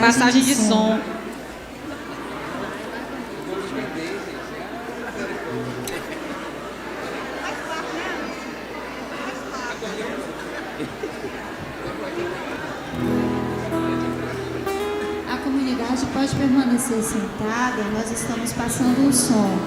passagem de som. A comunidade pode permanecer sentada, nós estamos passando um som.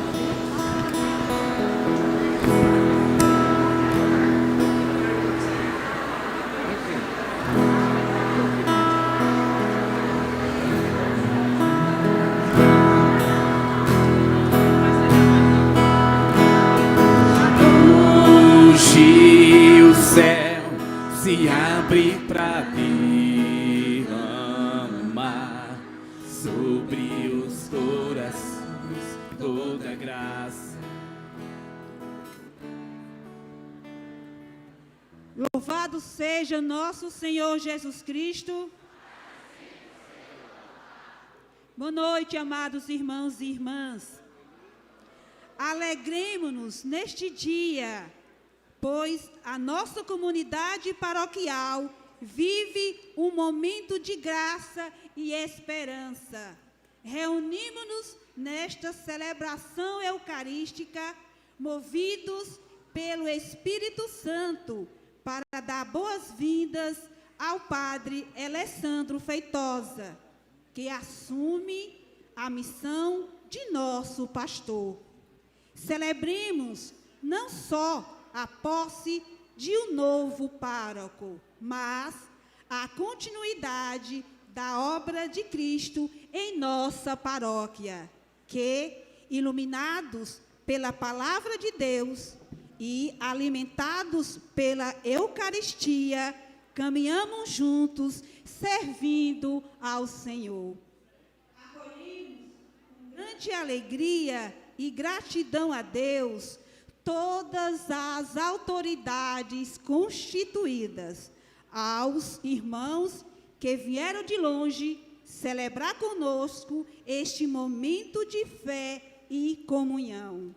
Se abre pra derramar sobre os corações toda graça. Louvado seja nosso Senhor Jesus Cristo. Boa noite, amados irmãos e irmãs. Alegremo-nos neste dia, pois a nossa comunidade paroquial vive um momento de graça e esperança. Reunimos-nos nesta celebração eucarística, movidos pelo Espírito Santo, para dar boas-vindas ao Padre Alessandro Feitosa, que assume a missão de nosso pastor. Celebremos não só a posse de um novo pároco, mas a continuidade da obra de Cristo em nossa paróquia, que, iluminados pela palavra de Deus e alimentados pela Eucaristia, caminhamos juntos, servindo ao Senhor. Acolhemos com grande alegria e gratidão a Deus todas as autoridades constituídas, aos irmãos que vieram de longe celebrar conosco este momento de fé e comunhão.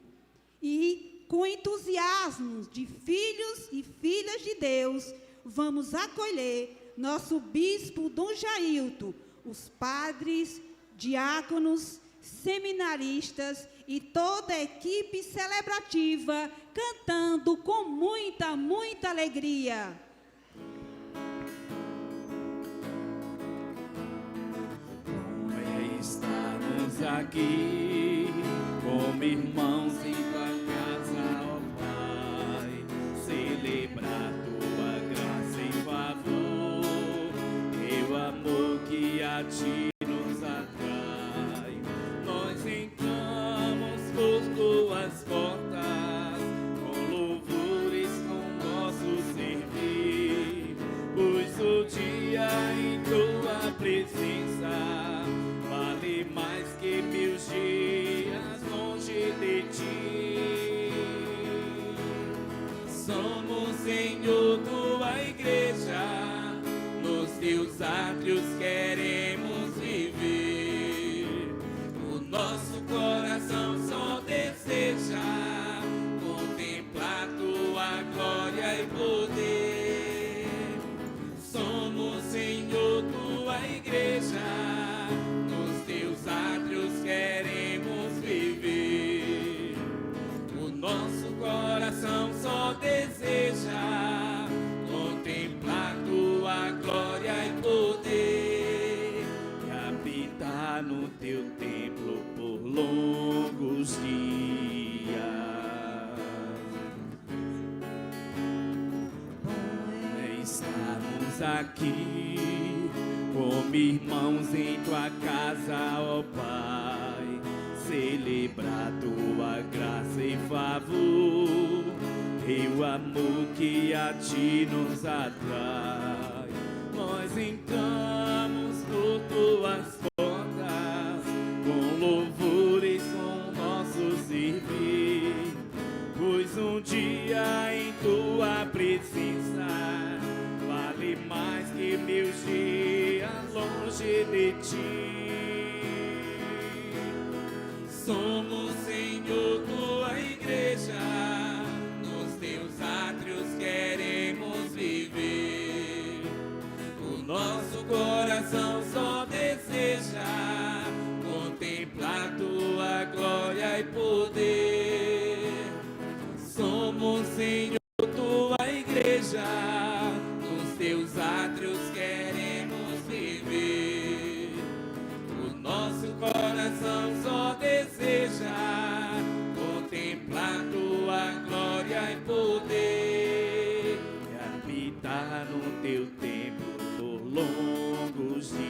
E, com entusiasmo de filhos e filhas de Deus, vamos acolher nosso bispo Dom Jailton, os padres, diáconos, seminaristas e toda a equipe celebrativa, cantando com muita, muita alegria. Estamos aqui como irmãos em tua casa, ó Pai, celebrar tua graça e favor, teu amor que a ti nos atrai. Nós entramos por tuas portas, com louvores, com nosso servir, pois o dia em tua presença vale mais que 1000 dias longe de ti. Somos, Senhor, tua igreja, nos teus átrios queremos viver. O nosso coração só deseja contemplar tua glória e poder. Somos, Senhor, tua igreja, queremos viver. O nosso coração só deseja contemplar tua glória e poder, e habitar no teu templo por longos dias. Estamos aqui como irmãos em tua casa, ó Pai, celebrar tua graça e favor, teu amor que a ti nos atrai. Nós entramos por tuas portas, com louvores, com nosso servir, pois um dia em tua presença vale mais que 1000 dias longe de ti. Somos, Senhor, tua igreja, nos teus átrios queremos viver. O nosso coração só deseja poder. Somos, Senhor, tua igreja, nos teus átrios queremos viver. O nosso coração só deseja contemplar tua glória e poder, e habitar no teu templo por longos dias.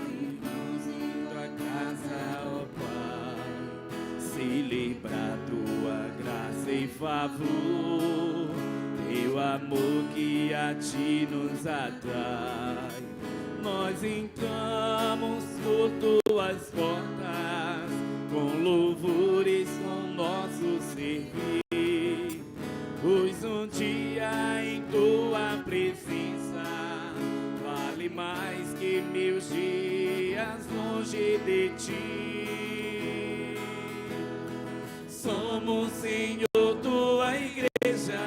Irmãos em tua casa, ó Pai, celebrar tua graça e favor, teu amor que a ti nos atrai. Nós entramos por tuas portas, com louvores com nosso servir, pois um dia em tua presença vale mais que 1000 dias longe de ti. Somos, Senhor, tua igreja,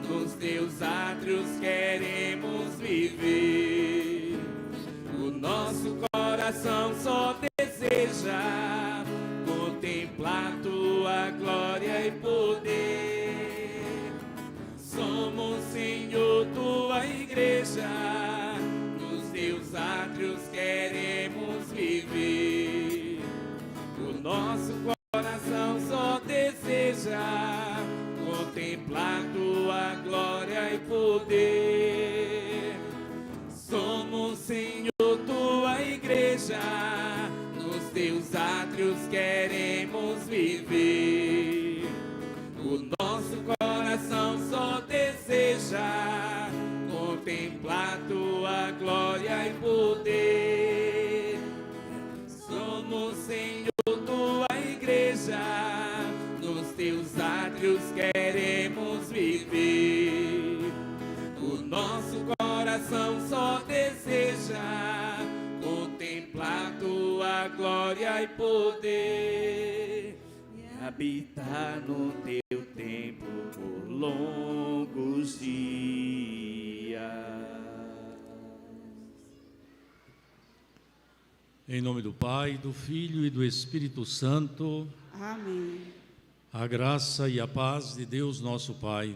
nos teus átrios queremos viver. O nosso coração só deseja contemplar tua glória e poder. Somos, Senhor, tua igreja, nos teus átrios queremos viver. O nosso coração só deseja contemplar tua glória e poder. Somos, Senhor, tua igreja, nos teus átrios queremos viver. O nosso coração só deseja contemplar tua glória e poder. Somos, Senhor, tua igreja, nos teus átrios queremos viver. O nosso coração só deseja contemplar tua glória e poder, e habitar no teu templo por longos dias. Em nome do Pai, do Filho e do Espírito Santo. Amém. A graça e a paz de Deus nosso Pai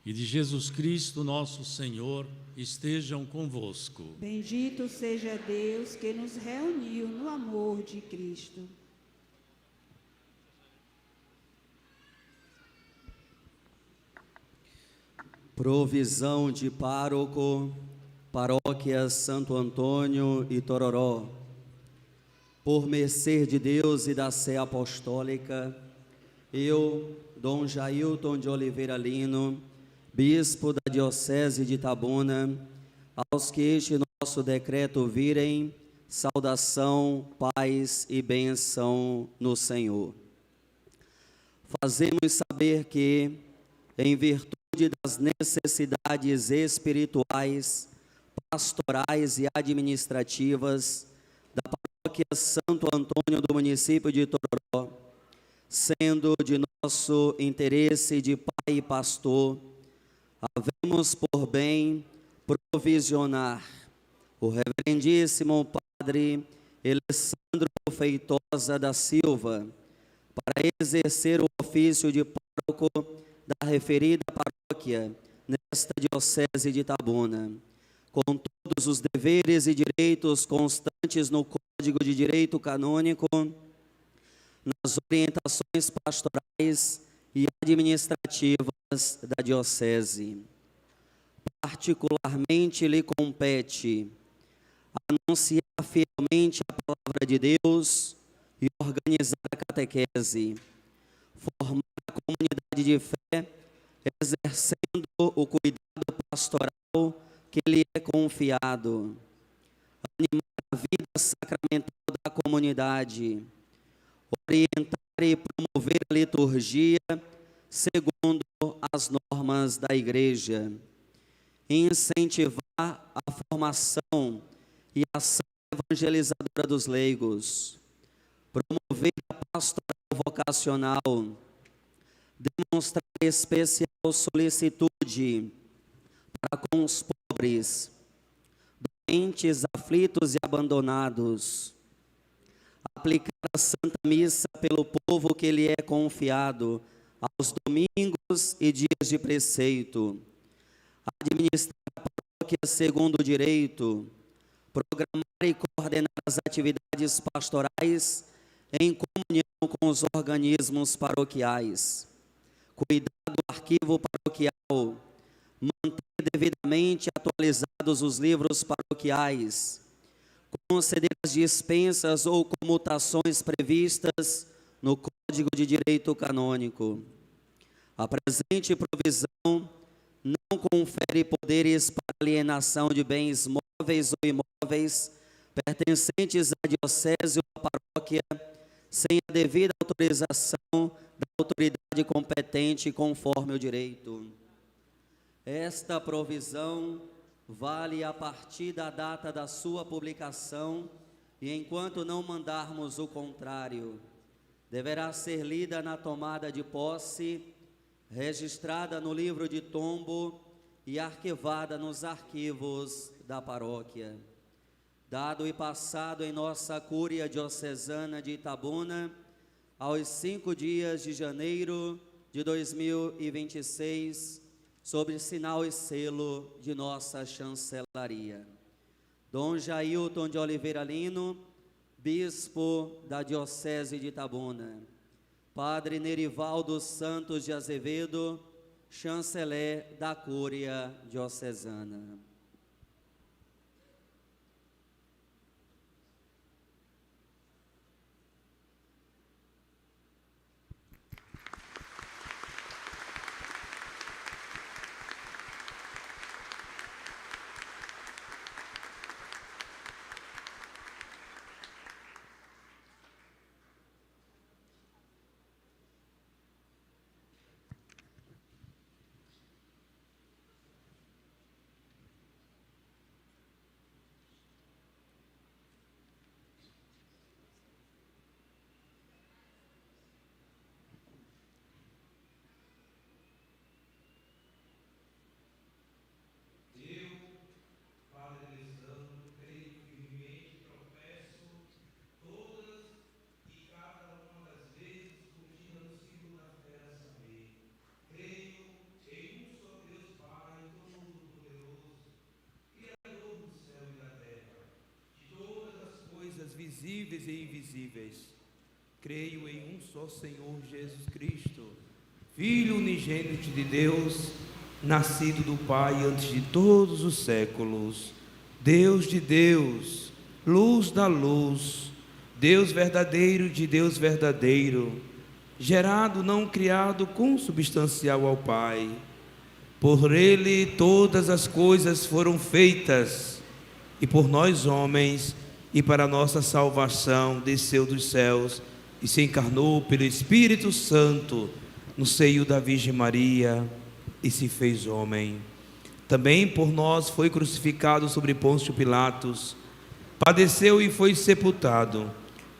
e de Jesus Cristo nosso Senhor estejam convosco. Bendito seja Deus que nos reuniu no amor de Cristo. Provisão de pároco, paróquias Santo Antônio e Tororó. Por mercê de Deus e da Sé Apostólica, eu, Dom Jailton de Oliveira Lino, Bispo da Diocese de Itabuna, aos que este nosso decreto virem, saudação, paz e bênção no Senhor. Fazemos saber que, em virtude das necessidades espirituais, pastorais e administrativas da paróquia Santo Antônio do município de Tororó, sendo de nosso interesse de pai e pastor, havemos por bem provisionar o reverendíssimo Padre Alessandro Feitosa da Silva para exercer o ofício de pároco da referida paróquia nesta diocese de Itabuna, com todos os deveres e direitos constantes no Código de Direito Canônico, nas orientações pastorais e administrativas da diocese. Particularmente lhe compete anunciar fielmente a palavra de Deus e organizar a catequese, formar a comunidade de fé, exercendo o cuidado pastoral que lhe é confiado, animar a vida sacramental da comunidade, orientar e promover a liturgia segundo as normas da Igreja, incentivar a formação e a ação evangelizadora dos leigos, promover a pastoral vocacional, demonstrar especial solicitude para com os pobres, doentes, aflitos e abandonados. Aplicar a Santa Missa pelo povo que lhe é confiado, aos domingos e dias de preceito. Administrar a paróquia segundo o direito. Programar e coordenar as atividades pastorais em comunhão com os organismos paroquiais. Cuidar do arquivo paroquial. Manter devidamente atualizados os livros paroquiais. Conceder as dispensas ou comutações previstas no Código de Direito Canônico. A presente provisão não confere poderes para alienação de bens móveis ou imóveis pertencentes à diocese ou à paróquia, sem a devida autorização da autoridade competente conforme o direito. Esta provisão vale a partir da data da sua publicação e, enquanto não mandarmos o contrário, deverá ser lida na tomada de posse, registrada no livro de tombo e arquivada nos arquivos da paróquia. Dado e passado em nossa Cúria Diocesana de Itabuna, aos 5 dias de janeiro de 2026, sob sinal e selo de nossa chancelaria. Dom Jailton de Oliveira Lino, bispo da Diocese de Itabuna. Padre Nerivaldo Santos de Azevedo, chanceler da Cúria Diocesana. Visíveis e invisíveis. Creio em um só Senhor Jesus Cristo, Filho unigênito de Deus, nascido do Pai antes de todos os séculos, Deus de Deus, luz da luz, Deus verdadeiro de Deus verdadeiro, gerado, não criado, consubstancial ao Pai. Por Ele todas as coisas foram feitas, e por nós homens, e para nossa salvação, desceu dos céus e se encarnou pelo Espírito Santo no seio da Virgem Maria e se fez homem. Também por nós foi crucificado sobre Pôncio Pilatos, padeceu e foi sepultado,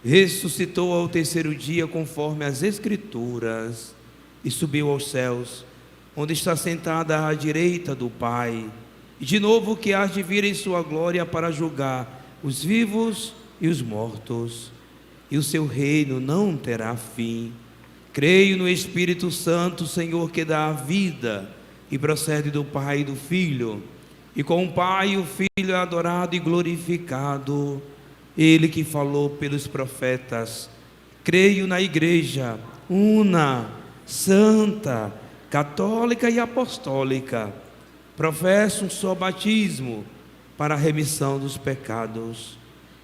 ressuscitou ao terceiro dia conforme as Escrituras e subiu aos céus, onde está sentada à direita do Pai, e de novo que há de vir em sua glória para julgar os vivos e os mortos, e o seu reino não terá fim. Creio no Espírito Santo, Senhor, que dá a vida e procede do Pai e do Filho, e com o Pai o Filho é adorado e glorificado, Ele que falou pelos profetas. Creio na Igreja una, santa, católica e apostólica. Professo um só batismo para a remissão dos pecados,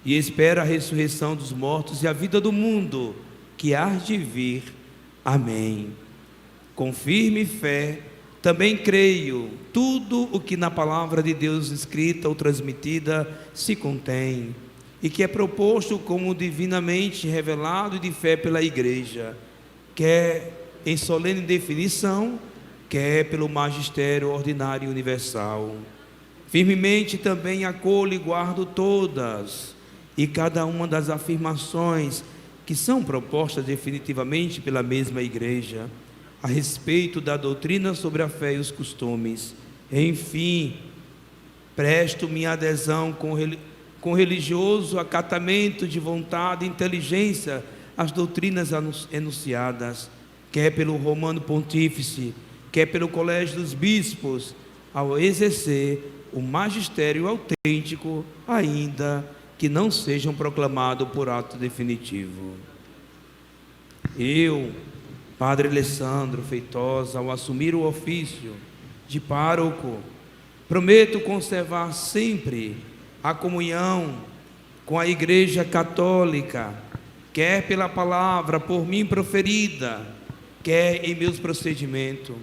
e espero a ressurreição dos mortos e a vida do mundo que há de vir. Amém. Com firme fé, também creio tudo o que na palavra de Deus escrita ou transmitida se contém, e que é proposto como divinamente revelado de fé pela Igreja, quer em solene definição, quer pelo magistério ordinário e universal. Firmemente também acolho e guardo todas e cada uma das afirmações que são propostas definitivamente pela mesma Igreja a respeito da doutrina sobre a fé e os costumes, Enfim, presto minha adesão com religioso acatamento de vontade e inteligência às doutrinas enunciadas, quer pelo Romano Pontífice, quer pelo Colégio dos Bispos, ao exercer o magistério autêntico, ainda que não sejam proclamados por ato definitivo. Eu, Padre Alessandro Feitosa, ao assumir o ofício de pároco, prometo conservar sempre a comunhão com a Igreja Católica, quer pela palavra por mim proferida, quer em meus procedimentos.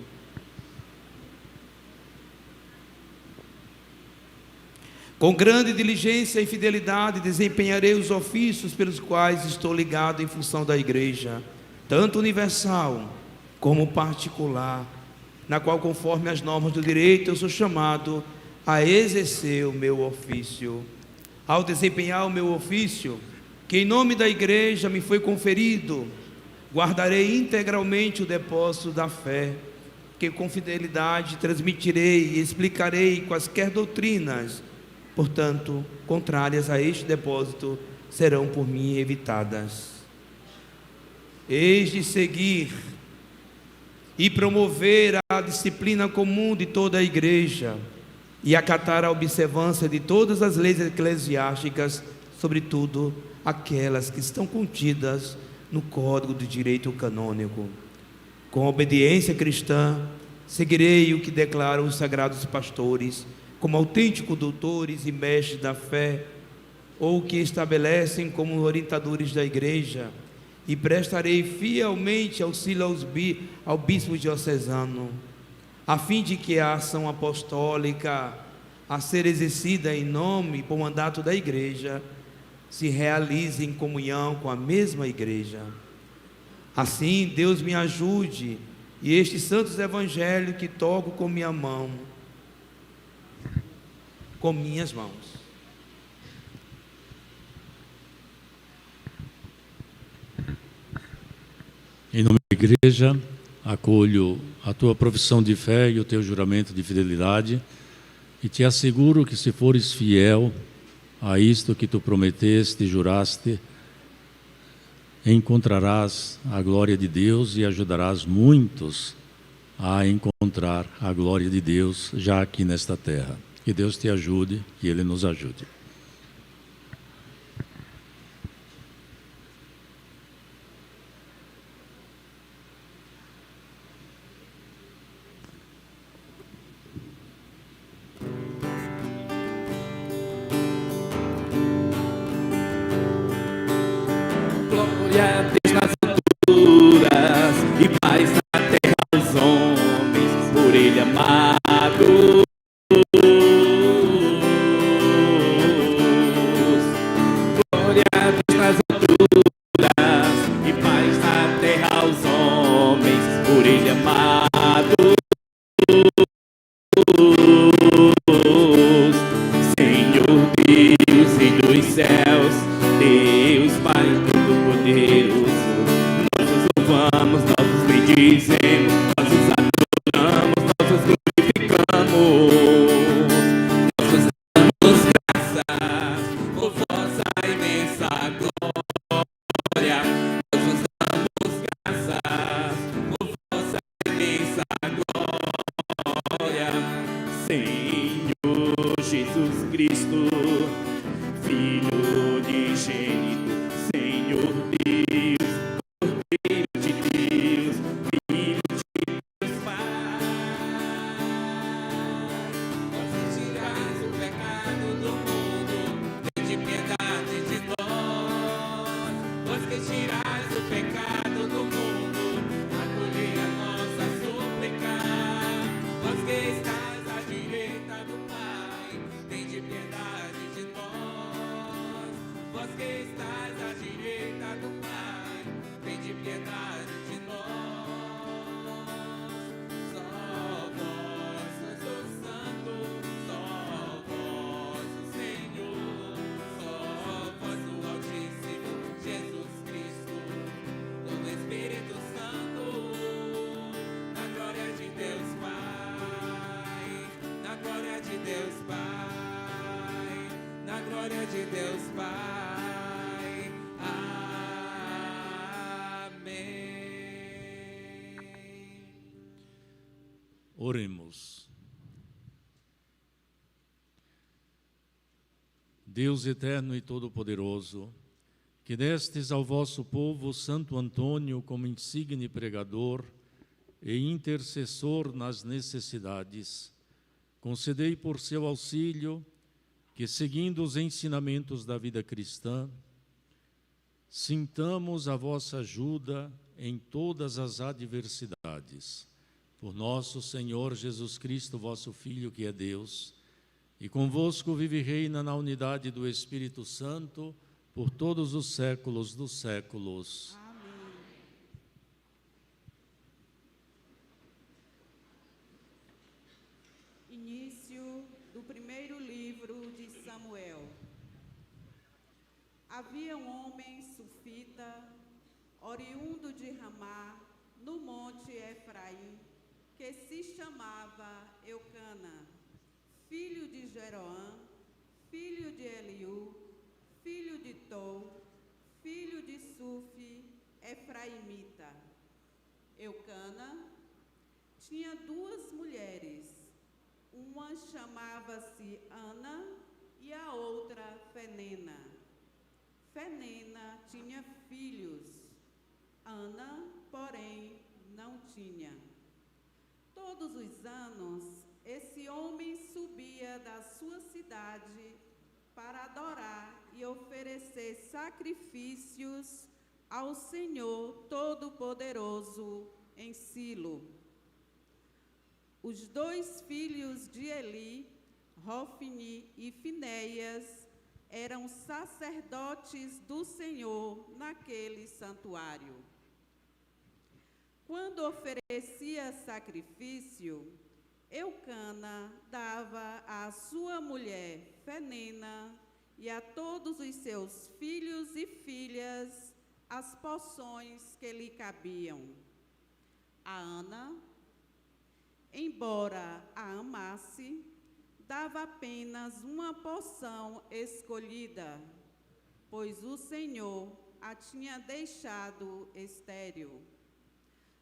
Com grande diligência e fidelidade desempenharei os ofícios pelos quais estou ligado em função da Igreja, tanto universal como particular, na qual, conforme as normas do direito, eu sou chamado a exercer o meu ofício. Ao desempenhar o meu ofício, que em nome da Igreja me foi conferido, guardarei integralmente o depósito da fé, que com fidelidade transmitirei e explicarei quaisquer doutrinas, portanto, contrárias a este depósito, serão por mim evitadas. Eis de seguir e promover a disciplina comum de toda a Igreja e acatar a observância de todas as leis eclesiásticas, sobretudo aquelas que estão contidas no Código de Direito Canônico. Com obediência cristã, seguirei o que declaram os sagrados pastores, como autênticos doutores e mestres da fé, ou que estabelecem como orientadores da Igreja, e prestarei fielmente auxílio ao bispo diocesano, a fim de que a ação apostólica a ser exercida em nome e por mandato da Igreja se realize em comunhão com a mesma Igreja. Assim, Deus me ajude, e estes santos evangelhos que toco com minha mão, com minhas mãos, em nome da Igreja, acolho a tua profissão de fé e o teu juramento de fidelidade, e te asseguro que, se fores fiel a isto que tu prometeste e juraste, encontrarás a glória de Deus e ajudarás muitos a encontrar a glória de Deus já aqui nesta terra. Que Deus te ajude e Ele nos ajude. Glória a Deus nas alturas e paz na terra aos homens, por Ele amado. Glória a Deus nas alturas e paz na terra aos homens, por Ele amado. Senhor Deus e dos céus, Deus Pai Todo-Poderoso, nós os louvamos, nós os bendizemos, nós os adoramos, nós os glorificamos, nós os damos graças por vossa imensa glória, nós os damos graças por vossa imensa glória, Senhor Jesus Cristo, Filho unigênito, Senhor Deus, Cordeiro de Deus, Filho de Deus Pai. Vós que tirais o pecado do mundo, tende piedade de nós. Vós que tirais o pecado do mundo, acolhei a nossa súplica. Vós que estais à direita do Pai, tende piedade de nós. de Deus Pai. Amém. Oremos. Deus eterno e todo-poderoso, que destes ao vosso povo Santo Antônio como insigne pregador e intercessor nas necessidades, concedei por seu auxílio que, seguindo os ensinamentos da vida cristã, sintamos a vossa ajuda em todas as adversidades. Por nosso Senhor Jesus Cristo, vosso Filho, que é Deus, e convosco vive e reina na unidade do Espírito Santo, por todos os séculos dos séculos. Amém. Início do primeiro livro de Samuel. Havia um homem sufita, oriundo de Ramá, no monte Efraim, que se chamava Eucana, filho de Jeroã, filho de Eliú, filho de Tou, filho de Sufi, efraimita. Eucana tinha duas mulheres, uma chamava-se Ana e a outra Fenena. Fenena tinha filhos, Ana, porém, não tinha. Todos os anos, esse homem subia da sua cidade para adorar e oferecer sacrifícios ao Senhor Todo-Poderoso em Silo. Os dois filhos de Eli, Hofni e Finéias, eram sacerdotes do Senhor naquele santuário. Quando oferecia sacrifício, Eucana dava à sua mulher Fenena e a todos os seus filhos e filhas as porções que lhe cabiam. A Ana, embora a amasse, dava apenas uma porção escolhida, pois o Senhor a tinha deixado estéril.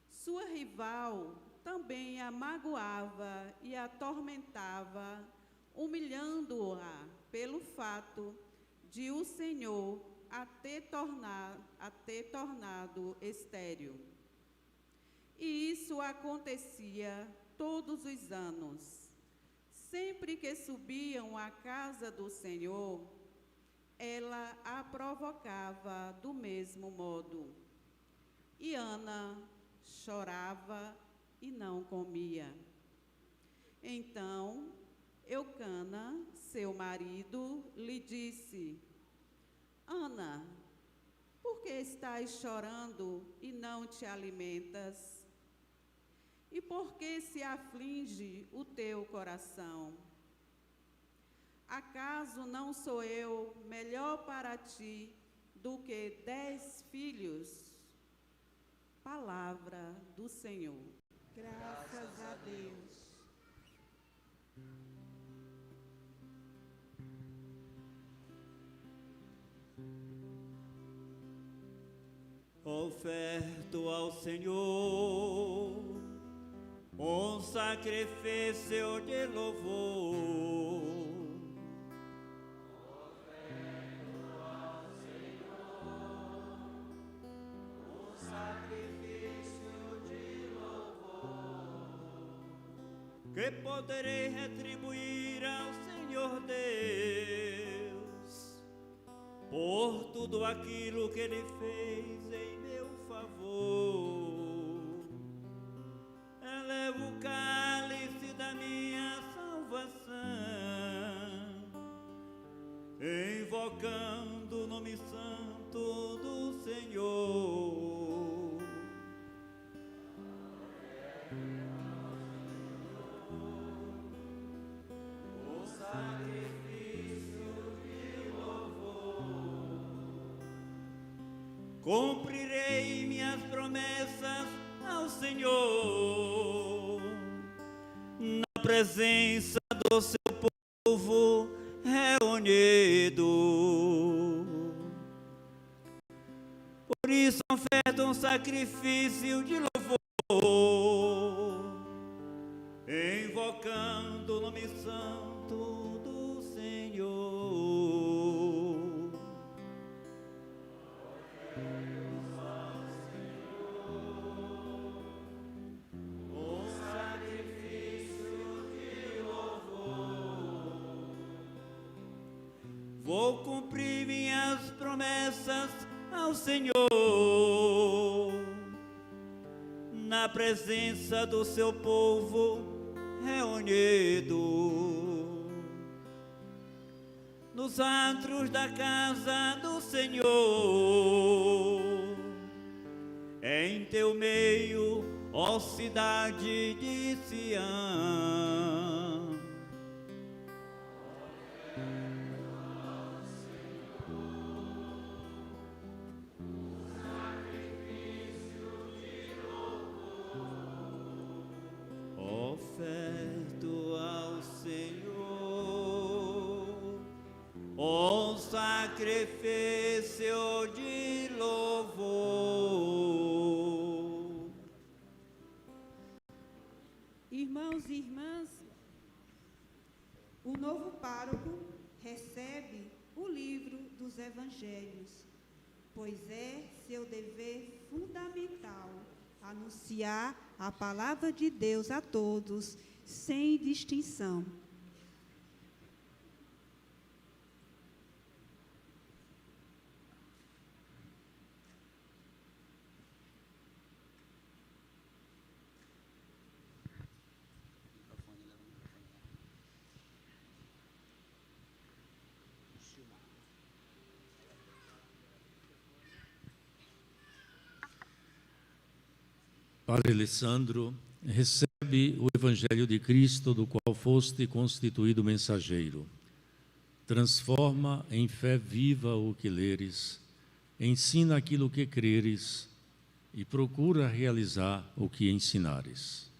Sua rival também a magoava e a atormentava, humilhando-a pelo fato de o Senhor a ter tornado estéril. E isso acontecia todos os anos. Sempre que subiam à casa do Senhor, ela a provocava do mesmo modo. E Ana chorava e não comia. Então, Eucana, seu marido, lhe disse: Ana, por que estás chorando e não te alimentas? E por que se aflige o teu coração? Acaso não sou eu melhor para ti do que 10 filhos? Palavra do Senhor. Graças a Deus. Oferto ao Senhor um sacrifício de louvor. Oferto ao Senhor um sacrifício de louvor, que poderei retribuir ao Senhor Deus por tudo aquilo que Ele fez em meu favor. Elevo o cálice da minha salvação, invocando o nome santo do Senhor. O sacrifício de louvor, cumprirei minhas promessas ao Senhor, na presença do seu povo reunidos. Por isso oferta um sacrifício de louvor, invocando o nome santo do Senhor. Um sacrifício de louvor. Vou cumprir minhas promessas ao Senhor, na presença do seu povo reunido, nos atos da casa do Senhor, em teu meio, ó cidade de Sião. Oferto ao Senhor um sacrifício de louvor. Irmãos e irmãs, o novo pároco recebe o livro dos evangelhos, pois é seu dever fundamental anunciar a palavra de Deus a todos, sem distinção. Padre Alessandro, recebe o Evangelho de Cristo, do qual foste constituído mensageiro. Transforma em fé viva o que leres, ensina aquilo que creres e procura realizar o que ensinares.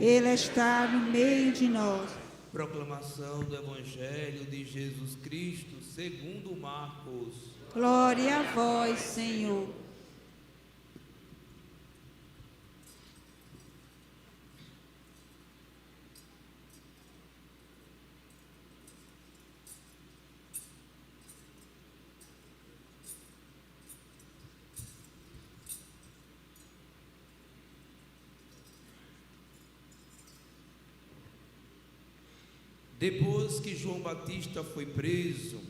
Ele está no meio de nós. Proclamação do Evangelho de Jesus Cristo segundo Marcos. Glória a vós, Senhor. Depois que João Batista foi preso,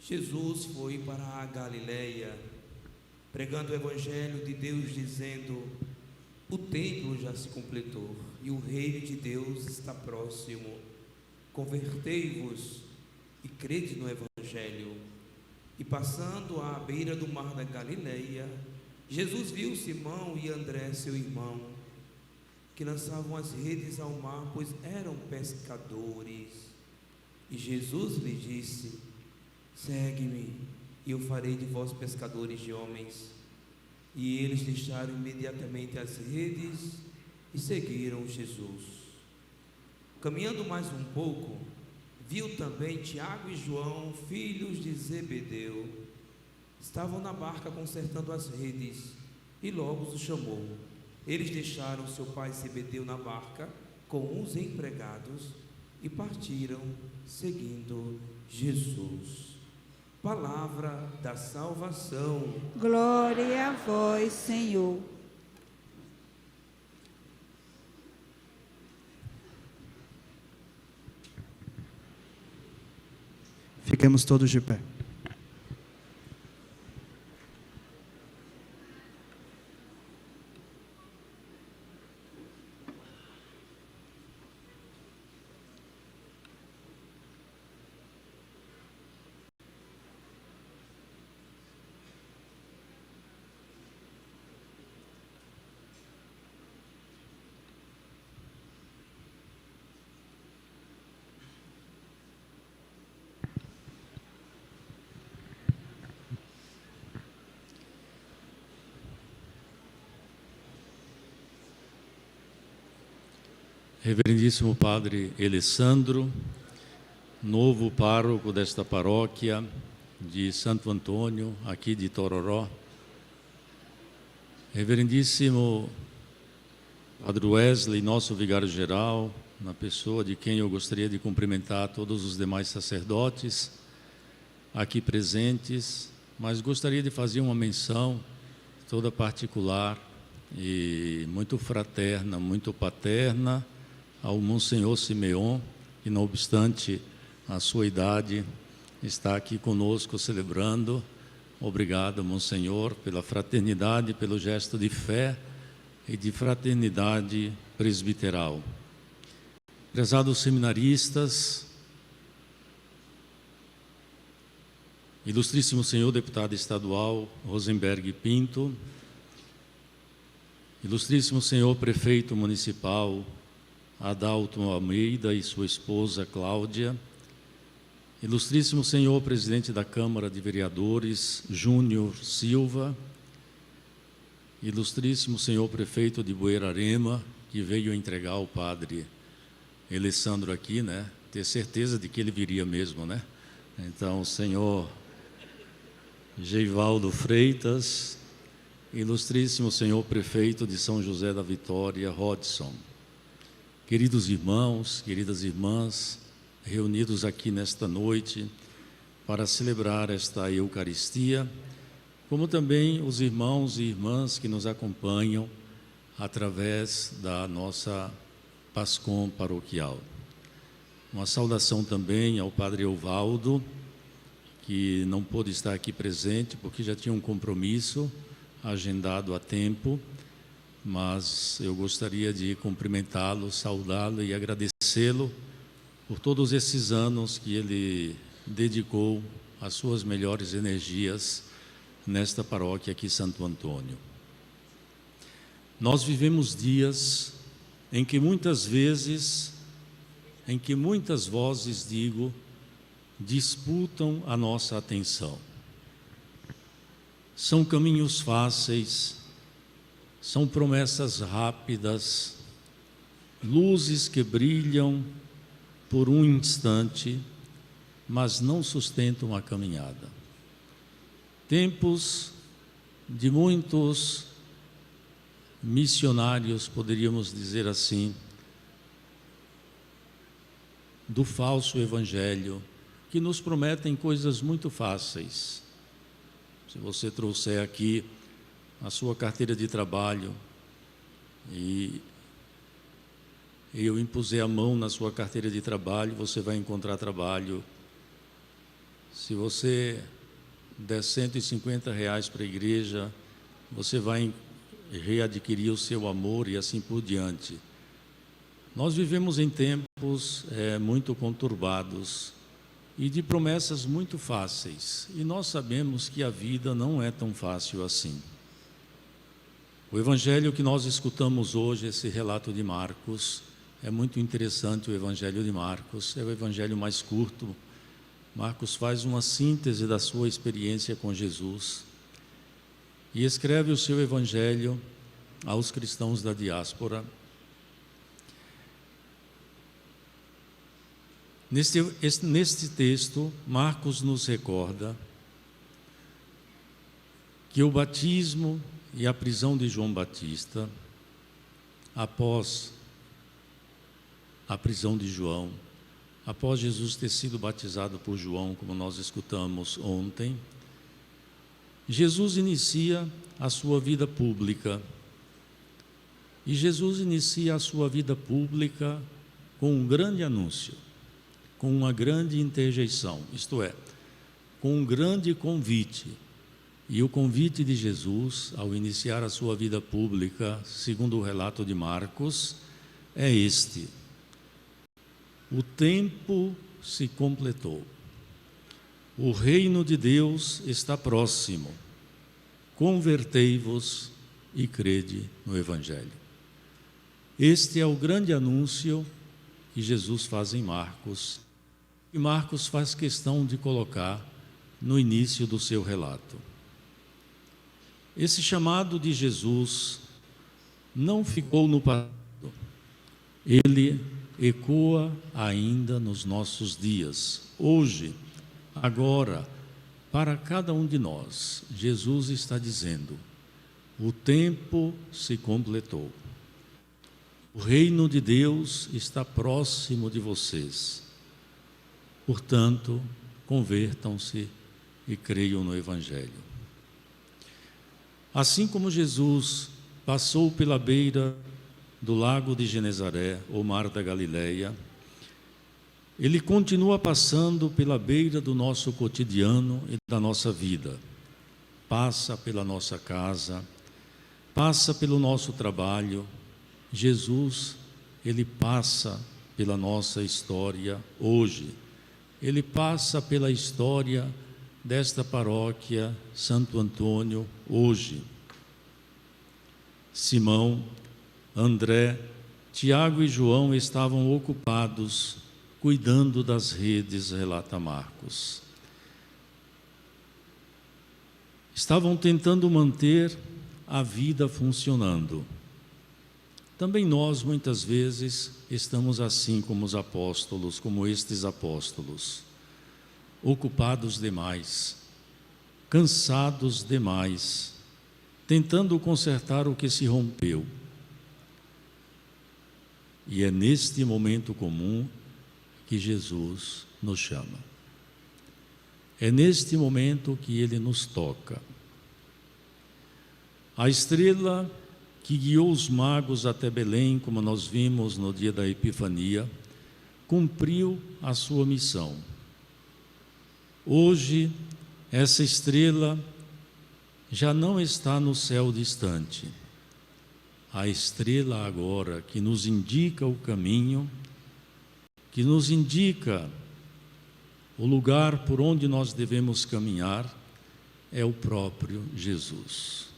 Jesus foi para a Galileia, pregando o evangelho de Deus, dizendo: o templo já se completou e o reino de Deus está próximo. Convertei-vos e crede no evangelho. E passando à beira do mar da Galileia, Jesus viu Simão e André, seu irmão, que lançavam as redes ao mar, pois eram pescadores. E Jesus lhe disse: segue-me, e eu farei de vós pescadores de homens. E eles deixaram imediatamente as redes e seguiram Jesus. Caminhando mais um pouco, viu também Tiago e João, filhos de Zebedeu. Estavam na barca consertando as redes, e logo os chamou. Eles deixaram seu pai Zebedeu na barca com os empregados e partiram seguindo Jesus. Palavra da salvação. Glória a vós, Senhor. Fiquemos todos de pé. Reverendíssimo Padre Alessandro, novo pároco desta paróquia de Santo Antônio, aqui de Tororó. Reverendíssimo Padre Wesley, nosso vigário-geral, na pessoa de quem eu gostaria de cumprimentar todos os demais sacerdotes aqui presentes, mas gostaria de fazer uma menção toda particular e muito fraterna, muito paterna, ao Monsenhor Simeon, que não obstante a sua idade, está aqui conosco celebrando. Obrigado, Monsenhor, pela fraternidade, pelo gesto de fé e de fraternidade presbiteral. Prezados seminaristas, ilustríssimo senhor deputado estadual Rosenberg Pinto, ilustríssimo senhor prefeito municipal Adalto Almeida e sua esposa Cláudia, ilustríssimo senhor presidente da Câmara de Vereadores Júnior Silva, ilustríssimo senhor prefeito de Buerarema, que veio entregar o padre Alessandro aqui, né? Ter certeza de que ele viria mesmo, né? Então, senhor Geivaldo Freitas, ilustríssimo senhor prefeito de São José da Vitória, Rodson. Queridos irmãos, queridas irmãs, reunidos aqui nesta noite para celebrar esta Eucaristia, como também os irmãos e irmãs que nos acompanham através da nossa Pascom paroquial. Uma saudação também ao Padre Evaldo, que não pôde estar aqui presente porque já tinha um compromisso agendado há tempo, mas eu gostaria de cumprimentá-lo, saudá-lo e agradecê-lo por todos esses anos que ele dedicou as suas melhores energias nesta paróquia aqui, Santo Antônio. Nós vivemos dias em que muitas vezes, muitas vozes, disputam a nossa atenção. São caminhos fáceis, são promessas rápidas, luzes que brilham por um instante, mas não sustentam a caminhada. Tempos de muitos missionários, poderíamos dizer assim, do falso evangelho, que nos prometem coisas muito fáceis. Se você trouxer aqui a sua carteira de trabalho e eu impuser a mão na sua carteira de trabalho, você vai encontrar trabalho Se você der R$ 150 para a igreja, você vai readquirir o seu amor e assim por diante. Nós vivemos em tempos muito conturbados e de promessas muito fáceis, e nós sabemos que a vida não é tão fácil assim. O evangelho que nós escutamos hoje, esse relato de Marcos, é muito interessante. O evangelho de Marcos é o evangelho mais curto. Marcos faz uma síntese da sua experiência com Jesus e escreve o seu evangelho aos cristãos da diáspora. Neste texto, Marcos nos recorda que o batismo e a prisão de João Batista, após a prisão de João, após Jesus ter sido batizado por João, como nós escutamos ontem, Jesus inicia a sua vida pública. E Jesus inicia a sua vida pública com um grande anúncio, com uma grande interjeição, isto é, com um grande convite. E o convite de Jesus, ao iniciar a sua vida pública, segundo o relato de Marcos, é este: o tempo se completou, o reino de Deus está próximo, convertei-vos e crede no Evangelho. Este é o grande anúncio que Jesus faz em Marcos, e Marcos faz questão de colocar no início do seu relato. Esse chamado de Jesus não ficou no passado, ele ecoa ainda nos nossos dias. Hoje, agora, para cada um de nós, Jesus está dizendo: o tempo se completou, o reino de Deus está próximo de vocês. Portanto, convertam-se e creiam no Evangelho. Assim como Jesus passou pela beira do lago de Genezaré, ou mar da Galileia, ele continua passando pela beira do nosso cotidiano e da nossa vida. Passa pela nossa casa, passa pelo nosso trabalho. Jesus, ele passa pela nossa história hoje. Ele passa pela história desta paróquia Santo Antônio hoje. Simão, André, Tiago e João estavam ocupados cuidando das redes, relata Marcos. Estavam tentando manter a vida funcionando. Também nós, muitas vezes, estamos assim como os apóstolos, como estes apóstolos, ocupados demais, cansados demais, tentando consertar o que se rompeu. E é neste momento comum que Jesus nos chama. É neste momento que Ele nos toca. A estrela que guiou os magos até Belém, como nós vimos no dia da Epifania, cumpriu a sua missão. Hoje, essa estrela já não está no céu distante. A estrela agora que nos indica o caminho, que nos indica o lugar por onde nós devemos caminhar, é o próprio Jesus.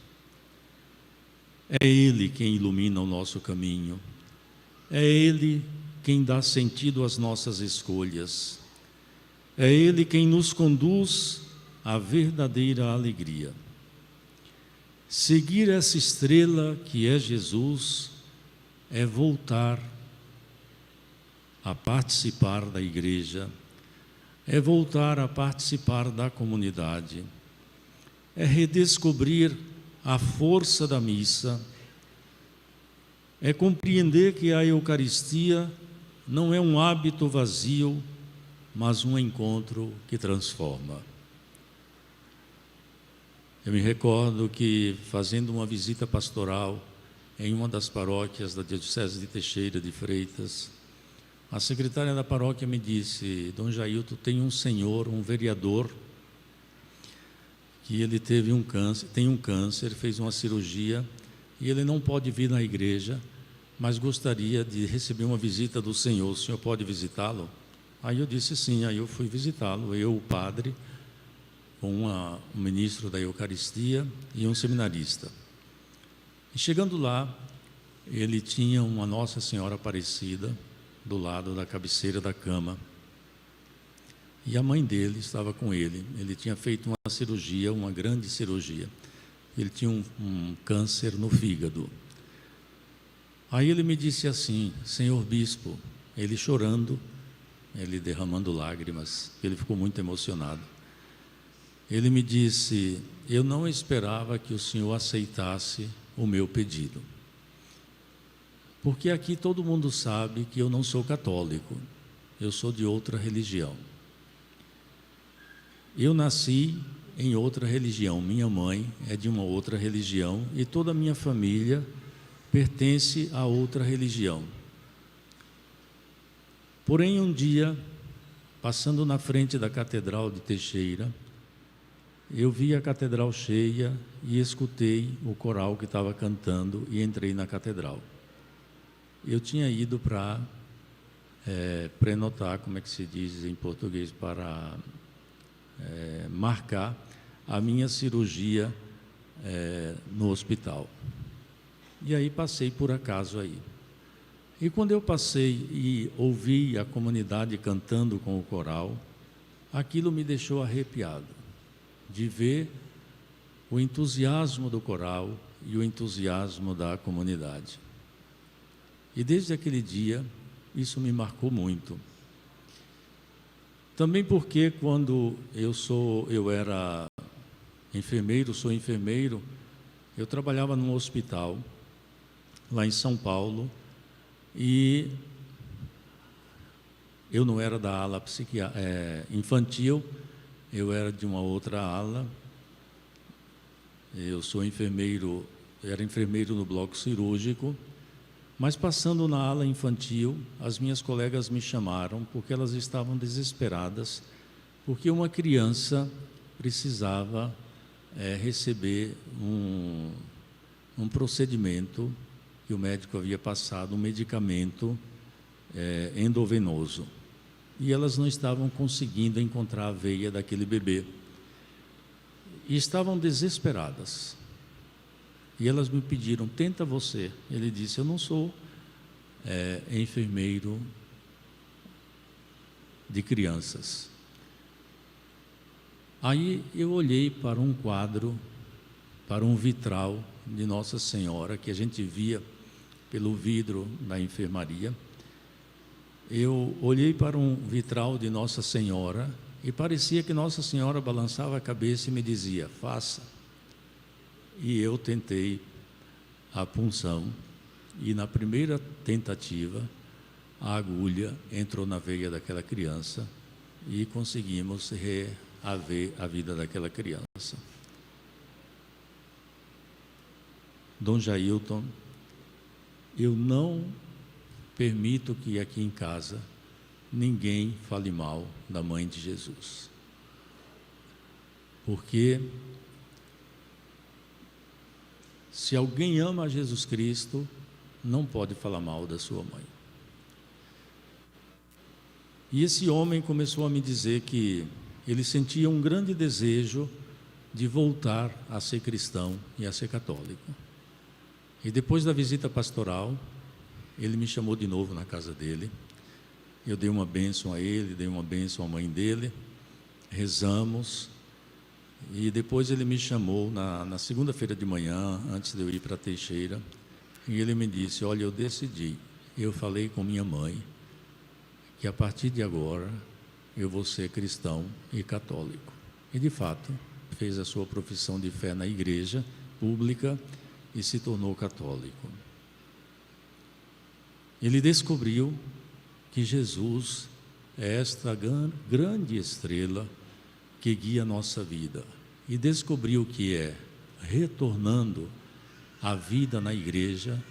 É Ele quem ilumina o nosso caminho, é Ele quem dá sentido às nossas escolhas, é Ele quem nos conduz à verdadeira alegria. Seguir essa estrela que é Jesus é voltar a participar da igreja, é voltar a participar da comunidade, é redescobrir a força da missa, é compreender que a Eucaristia não é um hábito vazio, mas um encontro que transforma. Eu me recordo que, fazendo uma visita pastoral em uma das paróquias da Diocese de Teixeira de Freitas, a secretária da paróquia me disse: Dom Jailton, tem um senhor, um vereador, que ele tem um câncer, fez uma cirurgia e ele não pode vir na igreja, mas gostaria de receber uma visita do senhor. O senhor pode visitá-lo? Aí eu disse sim. Aí eu fui visitá-lo, eu, o padre, com um ministro da Eucaristia e um seminarista. E chegando lá, ele tinha uma Nossa Senhora Aparecida do lado da cabeceira da cama. E a mãe dele estava com ele. Ele tinha feito uma cirurgia, uma grande cirurgia. Ele tinha um câncer no fígado. Aí ele me disse assim: senhor bispo, ele chorando, ele derramando lágrimas, ele ficou muito emocionado. Ele me disse: eu não esperava que o senhor aceitasse o meu pedido, porque aqui todo mundo sabe que eu não sou católico, eu sou de outra religião. Eu nasci em outra religião, minha mãe é de uma outra religião e toda a minha família pertence a outra religião. Porém, um dia, passando na frente da Catedral de Teixeira, eu vi a catedral cheia e escutei o coral que estava cantando e entrei na catedral. Eu tinha ido para prenotar, como é que se diz em português, para marcar a minha cirurgia no hospital. E aí passei por acaso aí. E quando eu passei e ouvi a comunidade cantando com o coral, aquilo me deixou arrepiado, de ver o entusiasmo do coral e o entusiasmo da comunidade. E desde aquele dia, isso me marcou muito. Também porque quando eu era enfermeiro, sou enfermeiro, eu trabalhava num hospital, lá em São Paulo, e eu não era da ala infantil, eu era de uma outra ala. Eu sou enfermeiro, era enfermeiro no bloco cirúrgico, mas passando na ala infantil, as minhas colegas me chamaram porque elas estavam desesperadas, porque uma criança precisava receber um procedimento que o médico havia passado, um medicamento endovenoso. E elas não estavam conseguindo encontrar a veia daquele bebê. E estavam desesperadas. E elas me pediram: tenta você. Ele disse: eu não sou enfermeiro de crianças. Aí eu olhei para um quadro, para um vitral de Nossa Senhora, que a gente via pelo vidro da enfermaria. Eu olhei para um vitral de Nossa Senhora e parecia que Nossa Senhora balançava a cabeça e me dizia: faça. E eu tentei a punção e na primeira tentativa a agulha entrou na veia daquela criança e conseguimos reaver a vida daquela criança. Dom Jailton, eu não permito que aqui em casa ninguém fale mal da Mãe de Jesus, porque se alguém ama a Jesus Cristo, não pode falar mal da sua mãe. E esse homem começou a me dizer que ele sentia um grande desejo de voltar a ser cristão e a ser católico. E depois da visita pastoral, ele me chamou de novo na casa dele. Eu dei uma bênção a ele, dei uma bênção à mãe dele, rezamos. E depois ele me chamou na segunda-feira de manhã, antes de eu ir para Teixeira, e ele me disse: olha, eu decidi, eu falei com minha mãe, que a partir de agora eu vou ser cristão e católico. E de fato, fez a sua profissão de fé na igreja pública e se tornou católico. Ele descobriu que Jesus é esta grande estrela que guia a nossa vida, e descobriu que é retornando à vida na igreja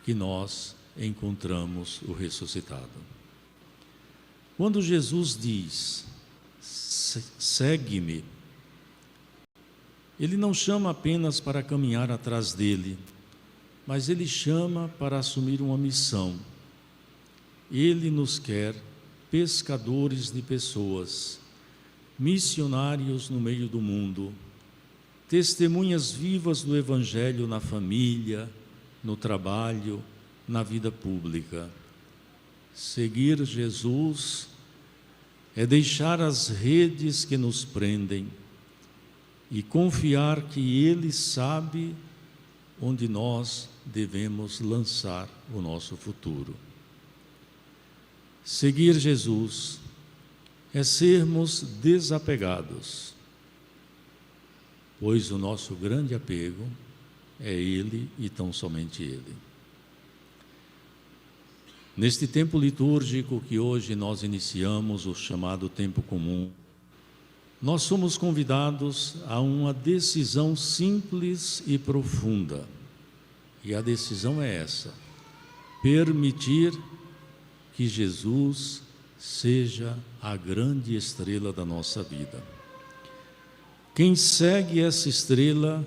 que nós encontramos o ressuscitado. Quando Jesus diz, segue-me, Ele não chama apenas para caminhar atrás dele, mas Ele chama para assumir uma missão. Ele nos quer pescadores de pessoas, missionários no meio do mundo, testemunhas vivas do Evangelho na família, no trabalho, na vida pública. Seguir Jesus é deixar as redes que nos prendem e confiar que Ele sabe onde nós devemos lançar o nosso futuro. Seguir Jesus é sermos desapegados, pois o nosso grande apego é Ele e tão somente Ele. Neste tempo litúrgico que hoje nós iniciamos, o chamado tempo comum, nós somos convidados a uma decisão simples e profunda. E a decisão é essa: permitir que Jesus seja a grande estrela da nossa vida. Quem segue essa estrela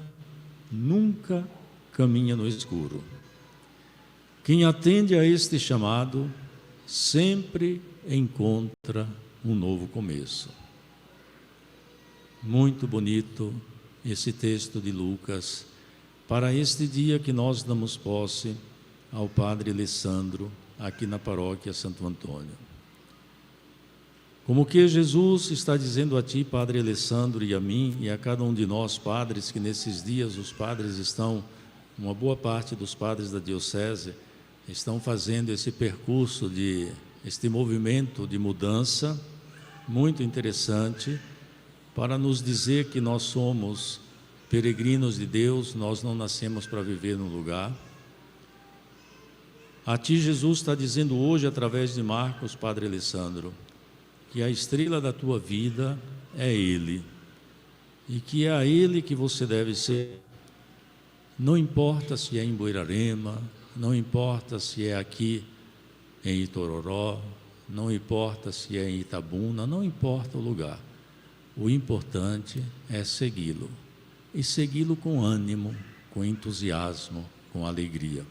nunca caminha no escuro. Quem atende a este chamado sempre encontra um novo começo. Muito bonito esse texto de Lucas para este dia que nós damos posse ao Padre Alessandro aqui na paróquia Santo Antônio. Como que Jesus está dizendo a ti, Padre Alessandro, e a mim, e a cada um de nós, padres, que nesses dias os padres estão, uma boa parte dos padres da diocese, estão fazendo esse percurso este movimento de mudança, muito interessante, para nos dizer que nós somos peregrinos de Deus, nós não nascemos para viver num lugar. A ti Jesus está dizendo hoje, através de Marcos, Padre Alessandro, que a estrela da tua vida é Ele, e que é a Ele que você deve ser. Não importa se é em Buerarema, não importa se é aqui em Itororó, não importa se é em Itabuna, não importa o lugar. O importante é segui-lo, e segui-lo com ânimo, com entusiasmo, com alegria.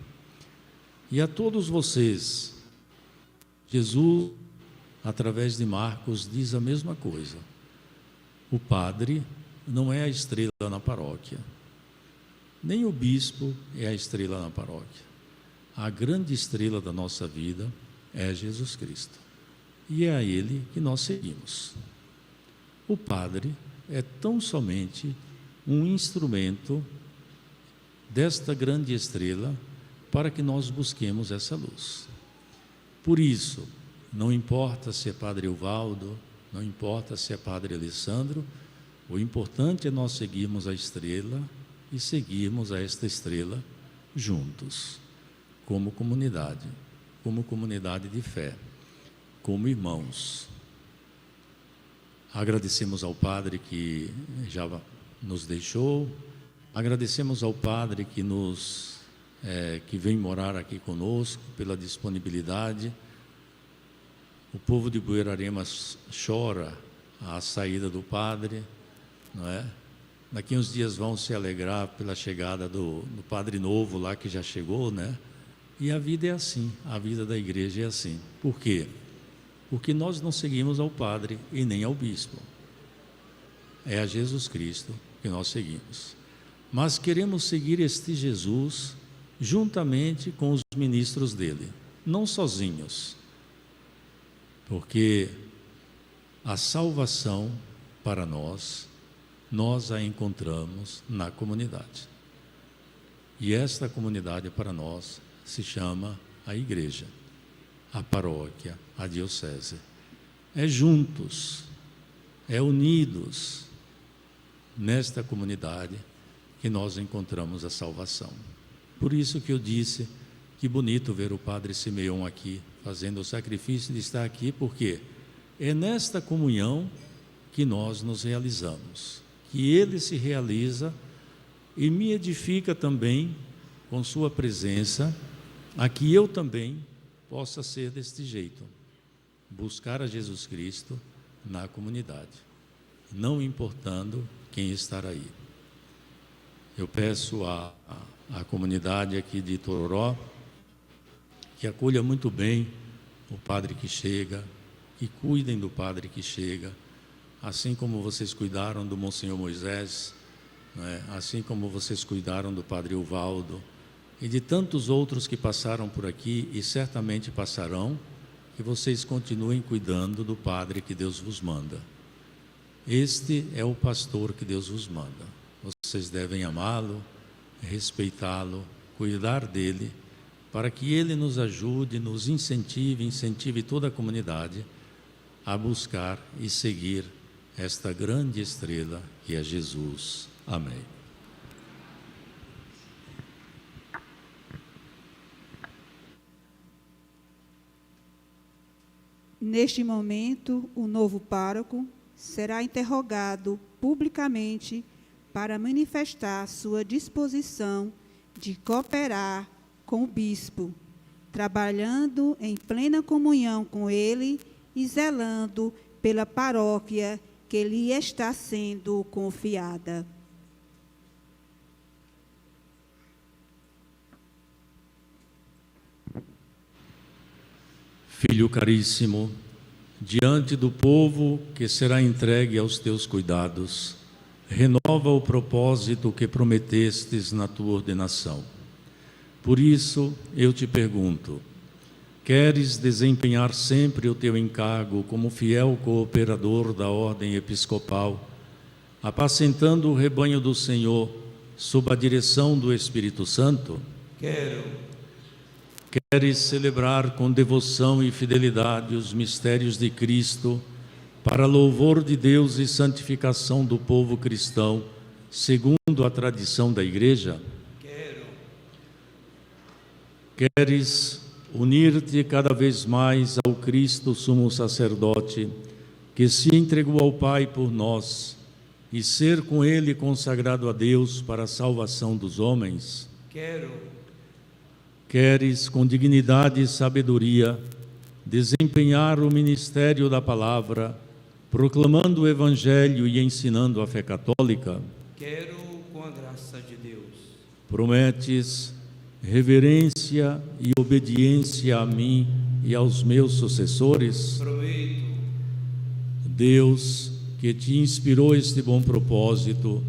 E a todos vocês, Jesus, através de Marcos, diz a mesma coisa. O padre não é a estrela na paróquia, nem o bispo é a estrela na paróquia. A grande estrela da nossa vida é Jesus Cristo, e é a Ele que nós seguimos. O padre é tão somente um instrumento desta grande estrela para que nós busquemos essa luz. Por isso, não importa se é Padre Evaldo, não importa se é Padre Alessandro, o importante é nós seguirmos a estrela e seguirmos a esta estrela juntos, como comunidade de fé, como irmãos. Agradecemos ao Padre que já nos deixou, agradecemos ao Padre que vem morar aqui conosco, pela disponibilidade. O povo de Buerarema chora a saída do Padre, não é? Daqui uns dias vão se alegrar pela chegada do Padre novo lá que já chegou, né? E a vida é assim, a vida da igreja é assim. Por quê? Porque nós não seguimos ao Padre e nem ao Bispo. É a Jesus Cristo que nós seguimos. Mas queremos seguir este Jesus juntamente com os ministros dele, não sozinhos. Porque a salvação para nós a encontramos na comunidade. E esta comunidade para nós se chama a igreja, a paróquia, a diocese. É juntos, é unidos nesta comunidade que nós encontramos a salvação. Por isso que eu disse, que bonito ver o Padre Simeão aqui, fazendo o sacrifício de estar aqui, porque é nesta comunhão que nós nos realizamos, que Ele se realiza e me edifica também com sua presença, a que eu também possa ser deste jeito, buscar a Jesus Cristo na comunidade, não importando quem estar aí. Eu peço à comunidade aqui de Tororó que acolha muito bem o padre que chega, que cuidem do padre que chega, assim como vocês cuidaram do Monsenhor Moisés, não é? Assim como vocês cuidaram do padre Uvaldo e de tantos outros que passaram por aqui e certamente passarão, que vocês continuem cuidando do padre que Deus vos manda. Este é o pastor que Deus vos manda. Vocês devem amá-lo, respeitá-lo, cuidar dele, para que ele nos ajude, nos incentive toda a comunidade a buscar e seguir esta grande estrela que é Jesus. Amém. Neste momento, o novo pároco será interrogado publicamente para manifestar sua disposição de cooperar com o bispo, trabalhando em plena comunhão com ele e zelando pela paróquia que lhe está sendo confiada. Filho caríssimo, diante do povo que será entregue aos teus cuidados, renova o propósito que prometestes na tua ordenação. Por isso, eu te pergunto, queres desempenhar sempre o teu encargo como fiel cooperador da ordem episcopal, apacentando o rebanho do Senhor sob a direção do Espírito Santo? Quero. Queres celebrar com devoção e fidelidade os mistérios de Cristo, para louvor de Deus e santificação do povo cristão, segundo a tradição da Igreja? Quero. Queres unir-te cada vez mais ao Cristo sumo sacerdote, que se entregou ao Pai por nós, e ser com ele consagrado a Deus para a salvação dos homens? Quero. Queres, com dignidade e sabedoria, desempenhar o ministério da palavra, proclamando o Evangelho e ensinando a fé católica? Quero, com a graça de Deus. Prometes reverência e obediência a mim e aos meus sucessores? Prometo. Deus, que te inspirou este bom propósito,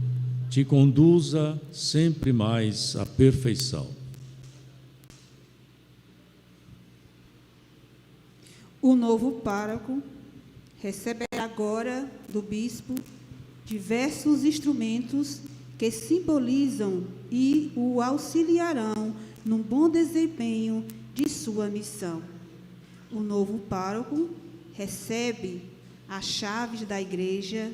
te conduza sempre mais à perfeição. O novo pároco receberá agora do bispo diversos instrumentos que simbolizam e o auxiliarão no bom desempenho de sua missão. O novo pároco recebe as chaves da igreja,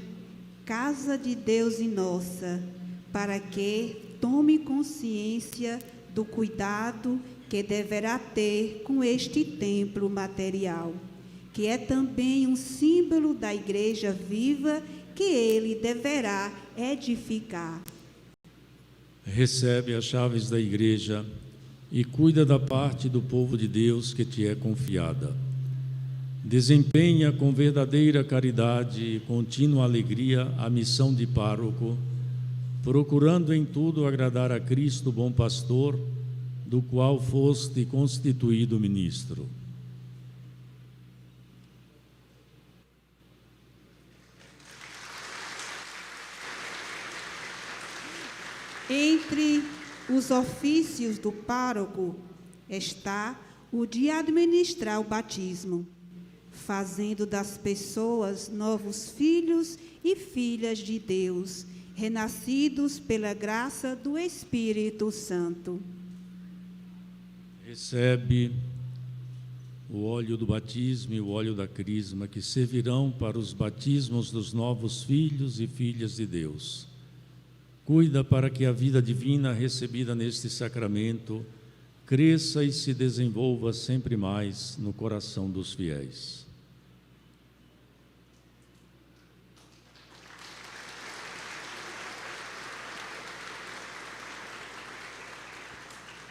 casa de Deus e nossa, para que tome consciência do cuidado que deverá ter com este templo material, que é também um símbolo da igreja viva que ele deverá edificar. Recebe as chaves da igreja e cuida da parte do povo de Deus que te é confiada. Desempenha com verdadeira caridade e contínua alegria a missão de pároco, procurando em tudo agradar a Cristo, bom pastor, do qual foste constituído ministro. Entre os ofícios do pároco está o de administrar o batismo, fazendo das pessoas novos filhos e filhas de Deus, renascidos pela graça do Espírito Santo. Recebe o óleo do batismo e o óleo da crisma, que servirão para os batismos dos novos filhos e filhas de Deus. Cuida para que a vida divina recebida neste sacramento cresça e se desenvolva sempre mais no coração dos fiéis.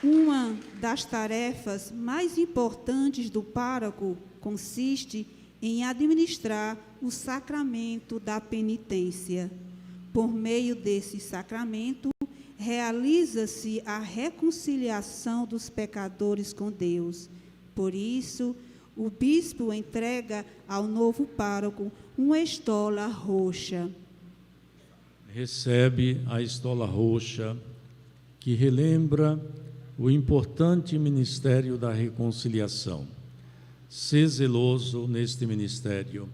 Uma das tarefas mais importantes do pároco consiste em administrar o sacramento da penitência. Por meio desse sacramento, realiza-se a reconciliação dos pecadores com Deus. Por isso, o bispo entrega ao novo pároco uma estola roxa. Recebe a estola roxa, que relembra o importante ministério da reconciliação. Sê zeloso neste ministério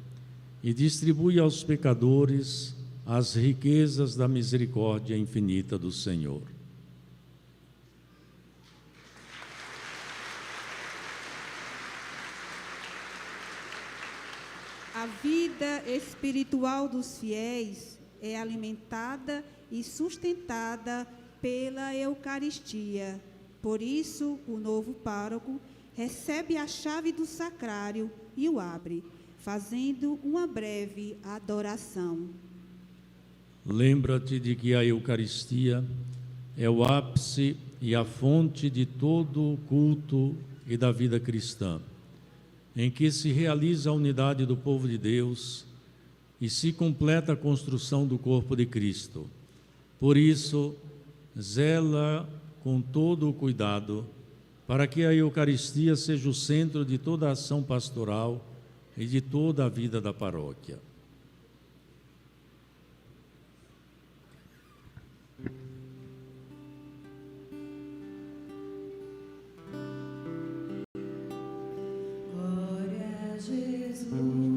e distribui aos pecadores as riquezas da misericórdia infinita do Senhor. A vida espiritual dos fiéis é alimentada e sustentada pela Eucaristia. Por isso, o novo pároco recebe a chave do sacrário e o abre, fazendo uma breve adoração. Lembra-te de que a Eucaristia é o ápice e a fonte de todo o culto e da vida cristã, em que se realiza a unidade do povo de Deus e se completa a construção do corpo de Cristo. Por isso, zela com todo o cuidado para que a Eucaristia seja o centro de toda a ação pastoral e de toda a vida da paróquia. Glória a Jesus.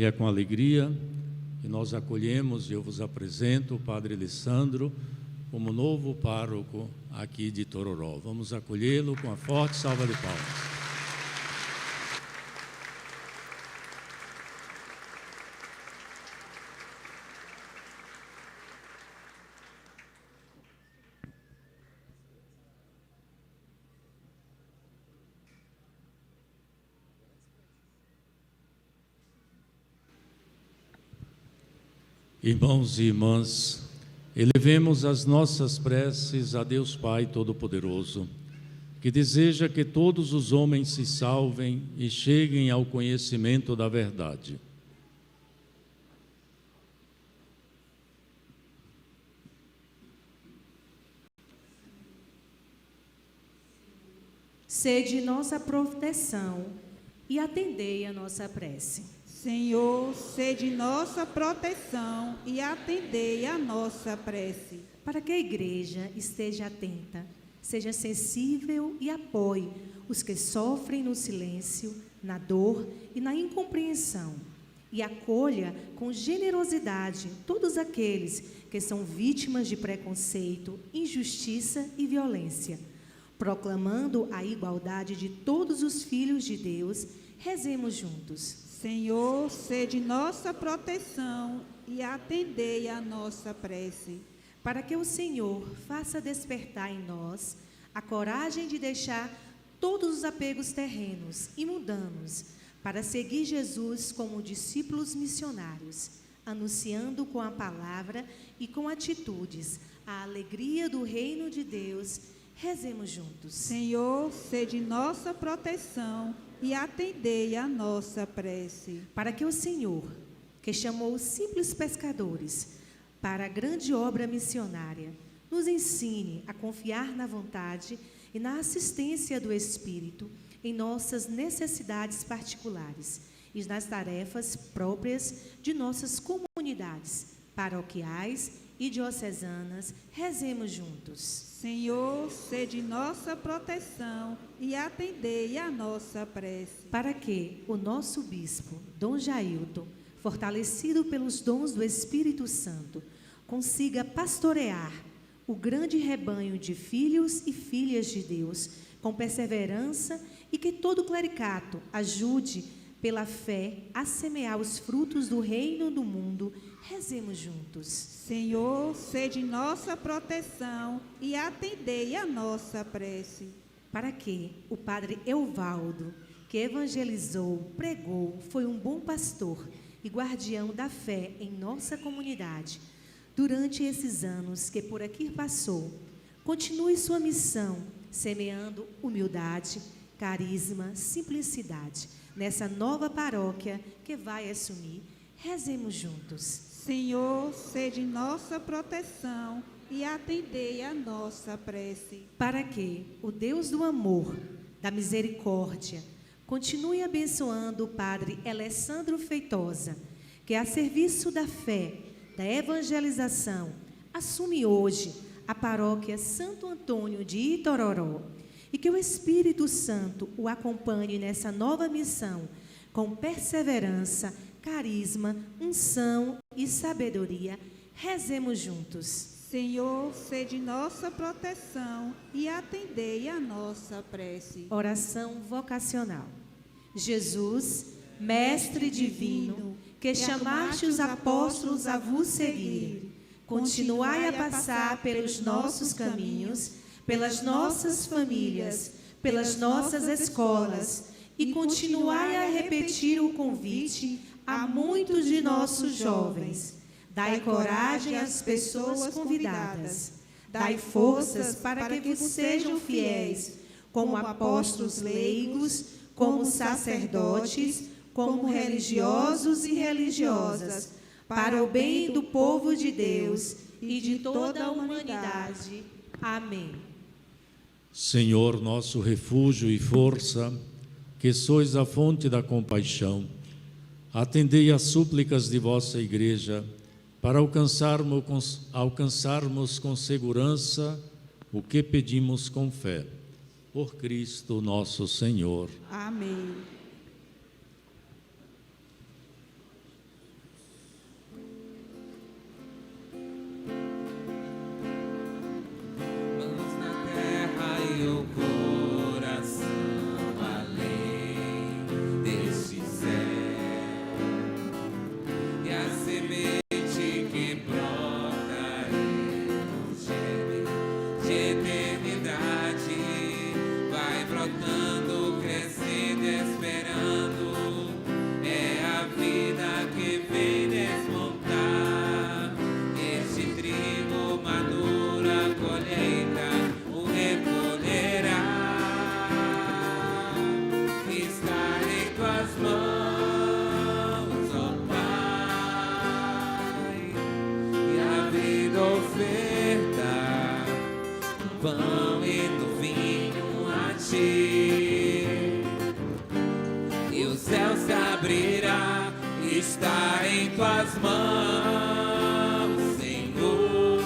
E é com alegria que nós acolhemos e eu vos apresento o Padre Alessandro como novo pároco aqui de Tororó. Vamos acolhê-lo com a forte salva de palmas. Irmãos e irmãs, elevemos as nossas preces a Deus Pai Todo-Poderoso, que deseja que todos os homens se salvem e cheguem ao conhecimento da verdade. Sede nossa proteção e atendei a nossa prece. Senhor, sede nossa proteção e atendei a nossa prece. para que a igreja esteja atenta, seja sensível e apoie os que sofrem no silêncio, na dor e na incompreensão, e acolha com generosidade todos aqueles que são vítimas de preconceito, injustiça e violência. Proclamando a igualdade de todos os filhos de Deus, rezemos juntos. Senhor, sede nossa proteção e atendei a nossa prece. Para que o Senhor faça despertar em nós a coragem de deixar todos os apegos terrenos e mundanos para seguir Jesus como discípulos missionários, anunciando com a palavra e com atitudes a alegria do reino de Deus. Rezemos juntos. Senhor, sede nossa proteção e atendei a nossa prece. Para que o Senhor, que chamou os simples pescadores para a grande obra missionária, nos ensine a confiar na vontade e na assistência do Espírito em nossas necessidades particulares e nas tarefas próprias de nossas comunidades paroquiais e diocesanas. Rezemos juntos. Senhor, sede nossa proteção e atendei a nossa prece. Para que o nosso bispo, Dom Jailton, fortalecido pelos dons do Espírito Santo, consiga pastorear o grande rebanho de filhos e filhas de Deus com perseverança, e que todo clericato ajude pela fé a semear os frutos do reino do mundo. Rezemos juntos. Senhor, sede nossa proteção e atendei a nossa prece. Para que o padre Evaldo, que evangelizou, pregou, foi um bom pastor e guardião da fé em nossa comunidade, durante esses anos que por aqui passou, continue sua missão, semeando humildade, carisma, simplicidade, nessa nova paróquia que vai assumir. Rezemos juntos. Senhor, sede nossa proteção e atendei a nossa prece. Para que o Deus do amor, da misericórdia, continue abençoando o padre Alessandro Feitosa, que a serviço da fé, da evangelização, assume hoje a paróquia Santo Antônio de Itororó, e que o Espírito Santo o acompanhe nessa nova missão, com perseverança, carisma, unção e sabedoria. Rezemos juntos. Senhor, sede nossa proteção e atendei a nossa prece. Oração vocacional. Jesus, Mestre divino, que chamaste os apóstolos a vos seguir, continuai a passar pelos nossos caminhos, pelas nossas famílias, pelas nossas escolas, e continuai a repetir o convite a muitos de nossos jovens. Dai coragem às pessoas convidadas. Dai forças para que vos sejam fiéis, como apóstolos leigos, como sacerdotes, como religiosos e religiosas, para o bem do povo de Deus e de toda a humanidade. Amém. Senhor, nosso refúgio e força, que sois a fonte da compaixão, atendei às súplicas de vossa Igreja, para alcançarmos com segurança o que pedimos com fé. Por Cristo nosso Senhor. Amém. Mãos na terra e o coração além deste céu, e a semente que brota no germe de eternidade vai brotando, crescendo, esperando. É a vida que vem desmontar este trigo maduro, a colheita o recolherá. Está em tuas mãos, ó Pai, e a vida oferta do pão e do vinho a ti. E o céu se abrirá, está em tuas mãos, Senhor.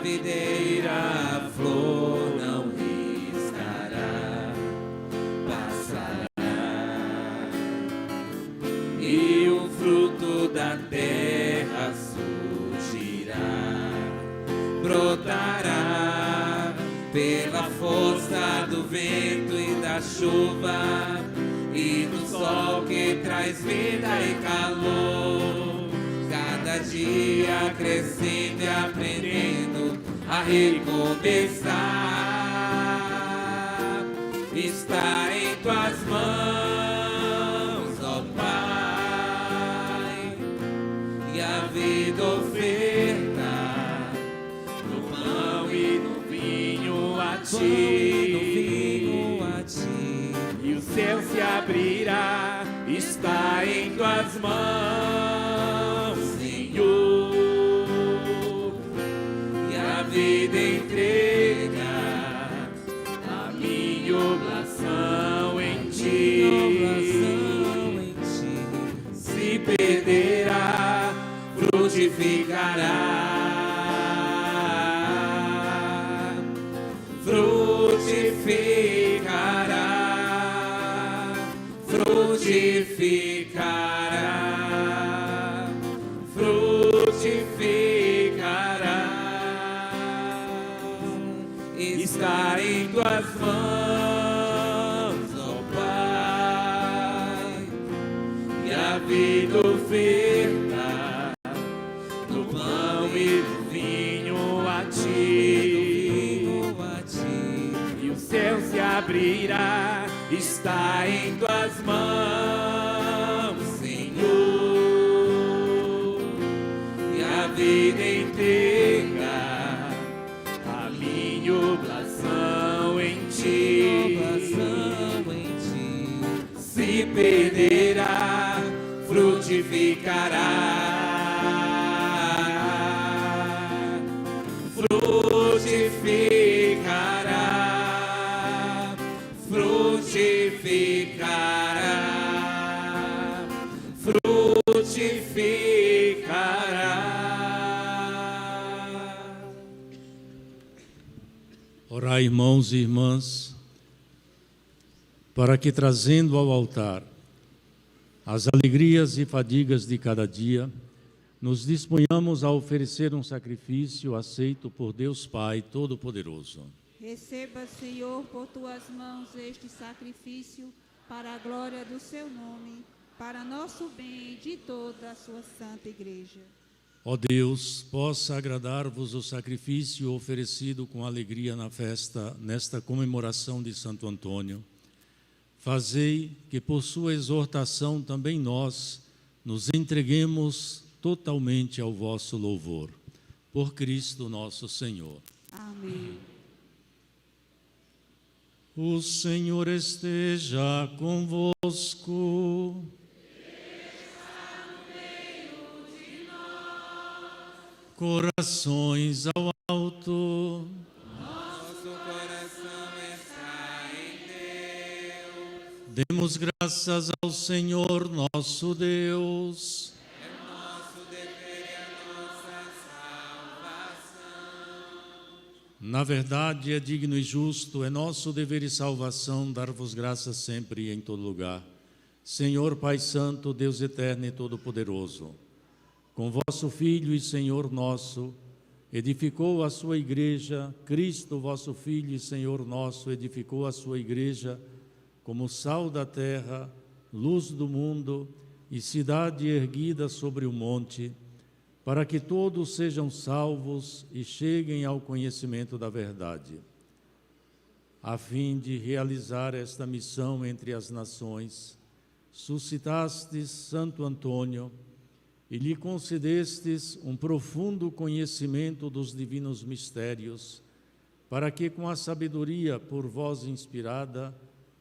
videira a flor não riscará, passará, e o fruto da terra surgirá, brotará pela força do vento e da chuva e do sol que traz vida e calor. Cada dia crescendo e aprendendo a recomeçar. Está em tuas mãos, ó Pai, e a vida oferta no pão e no vinho a ti, e o céu se abrirá. Está em tuas mãos, Senhor, e a vida entrega a minha oblação em ti. Se perderá, frutificará, frutificará, frutificará, frutificará. Está em tuas mãos, ó Pai, e a vida oferta do pão e do vinho a ti, e o céu se abrirá. Está em tuas mãos, Senhor, e a vida entrega a minha oblação em ti. Se perderá, frutificará, frutificará, frutificará, frutificará. Orai, irmãos e irmãs, para que, trazendo ao altar as alegrias e fadigas de cada dia, nos disponhamos a oferecer um sacrifício aceito por Deus Pai Todo-Poderoso. Receba, Senhor, por tuas mãos este sacrifício para a glória do seu nome, para nosso bem e de toda a sua santa igreja. Ó Deus, possa agradar-vos o sacrifício oferecido com alegria na festa, nesta comemoração de Santo Antônio. Fazei que por sua exortação também nós nos entreguemos totalmente ao vosso louvor. Por Cristo nosso Senhor. Amém. O Senhor esteja convosco. Corações ao alto. Nosso coração está em Deus. Demos graças ao Senhor nosso Deus. É nosso dever e a nossa salvação. Na verdade, é digno e justo, é nosso dever e salvação dar-vos graças sempre e em todo lugar. Senhor Pai Santo, Deus eterno e todo-poderoso, com vosso Filho e Senhor nosso, edificou a sua igreja. Cristo, vosso Filho e Senhor nosso, edificou a sua igreja como sal da terra, luz do mundo e cidade erguida sobre o monte, para que todos sejam salvos e cheguem ao conhecimento da verdade. A fim de realizar esta missão entre as nações, suscitastes Santo Antônio e lhe concedestes um profundo conhecimento dos divinos mistérios, para que, com a sabedoria por vós inspirada,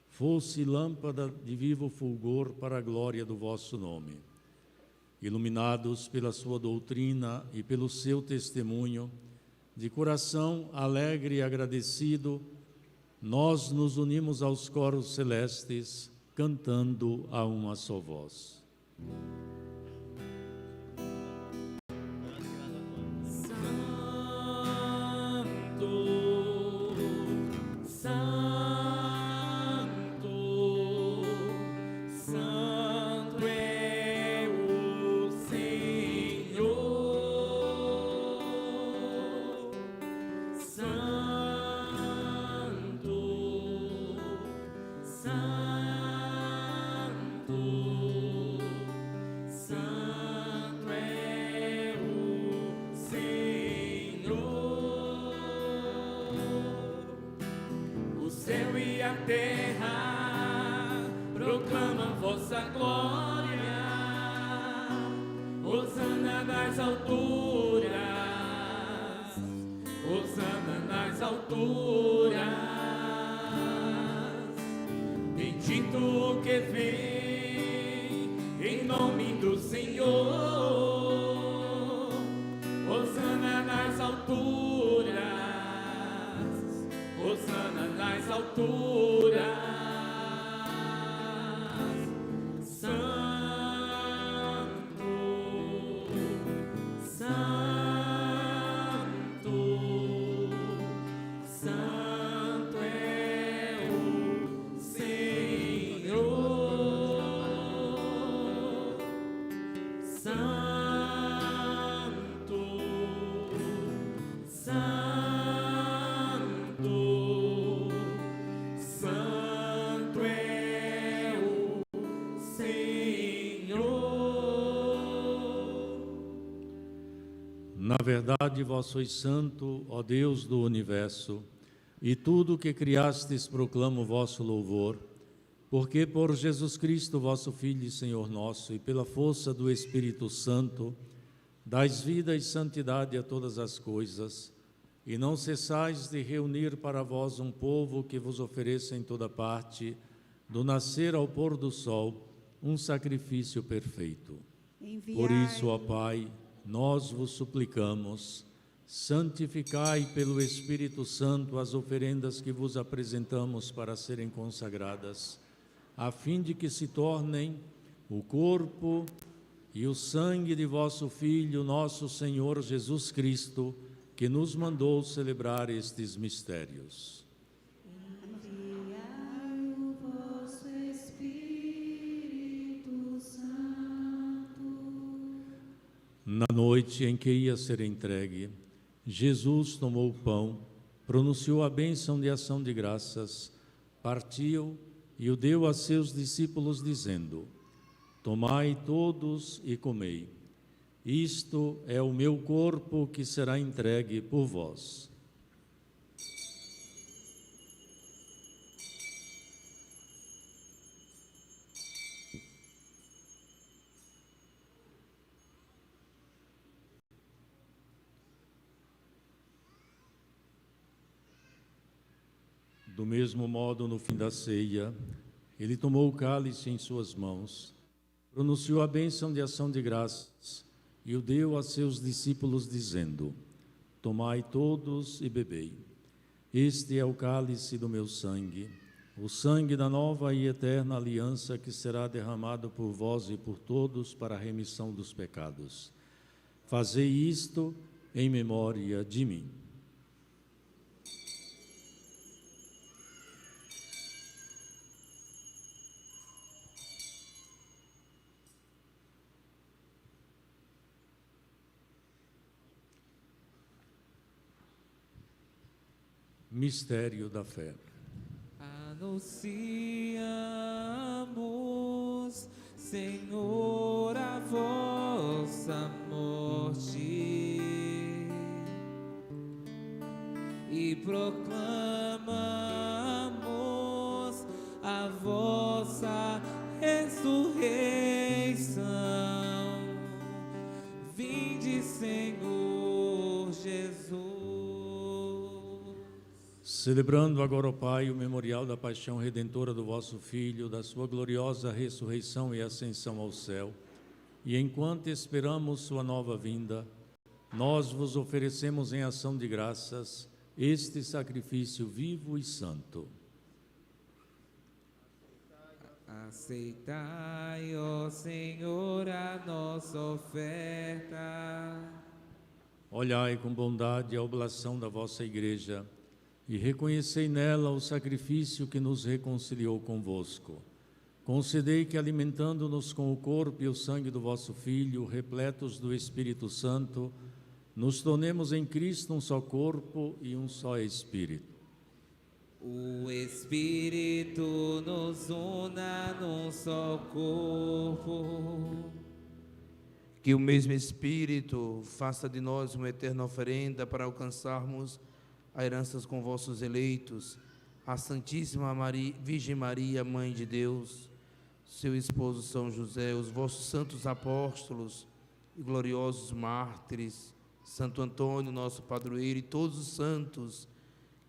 fosse lâmpada de vivo fulgor para a glória do vosso nome. Iluminados pela sua doutrina e pelo seu testemunho, de coração alegre e agradecido, nós nos unimos aos coros celestes, cantando a uma só voz. a terra proclamam vossa glória. Hosana nas alturas, Hosana nas alturas. Bendito o que vem em nome do Senhor. Hosana nas alturas, Hosana nas alturas. Na verdade, vós sois santo, ó Deus do universo, e tudo o que criastes proclama o vosso louvor, porque por Jesus Cristo, vosso Filho e Senhor nosso, e pela força do Espírito Santo, dais vida e santidade a todas as coisas, e não cessais de reunir para vós um povo que vos ofereça em toda parte, do nascer ao pôr do sol, um sacrifício perfeito. Por isso, ó Pai, nós vos suplicamos, santificai pelo Espírito Santo as oferendas que vos apresentamos para serem consagradas, a fim de que se tornem o corpo e o sangue de vosso Filho, nosso Senhor Jesus Cristo, que nos mandou celebrar estes mistérios. Enviai o vosso Espírito Santo. Na noite em que ia ser entregue, Jesus tomou o pão, pronunciou a bênção de ação de graças, partiu e o deu a seus discípulos, dizendo: Tomai todos e comei. Isto é o meu corpo que será entregue por vós. Do mesmo modo, no fim da ceia, ele tomou o cálice em suas mãos, pronunciou a bênção de ação de graças e o deu a seus discípulos, dizendo: Tomai todos e bebei. Este é o cálice do meu sangue, o sangue da nova e eterna aliança que será derramado por vós e por todos para a remissão dos pecados. Fazei isto em memória de mim. Mistério da fé. Anunciamos, Senhor, a vossa morte e proclamamos a vossa ressurreição. Vinde, Senhor Jesus. Celebrando agora, ó Pai, o memorial da paixão redentora do vosso Filho, da sua gloriosa ressurreição e ascensão ao céu, e enquanto esperamos sua nova vinda, nós vos oferecemos em ação de graças este sacrifício vivo e santo. Aceitai, ó Senhor, a nossa oferta. Olhai com bondade a oblação da vossa Igreja, e reconhecei nela o sacrifício que nos reconciliou convosco. Concedei que, alimentando-nos com o corpo e o sangue do vosso Filho, repletos do Espírito Santo, nos tornemos em Cristo um só corpo e um só Espírito. O Espírito nos una num só corpo. Que o mesmo Espírito faça de nós uma eterna oferenda para alcançarmos a heranças com vossos eleitos, a Santíssima Virgem Maria, Mãe de Deus, seu esposo São José, os vossos santos apóstolos e gloriosos mártires, Santo Antônio, nosso padroeiro, e todos os santos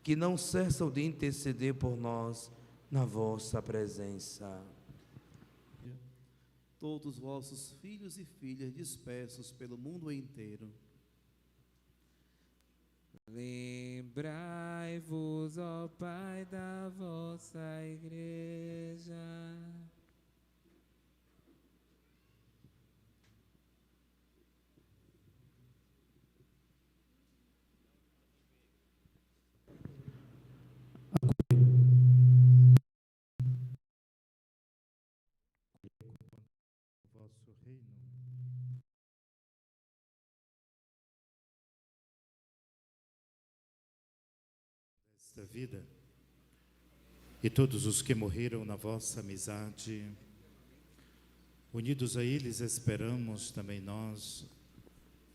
que não cessam de interceder por nós na vossa presença. Todos os vossos filhos e filhas dispersos pelo mundo inteiro. Lembrai-vos, ó Pai, da vossa Igreja. Vosso reino. Desta vida, e todos os que morreram na vossa amizade, unidos a eles, esperamos também nós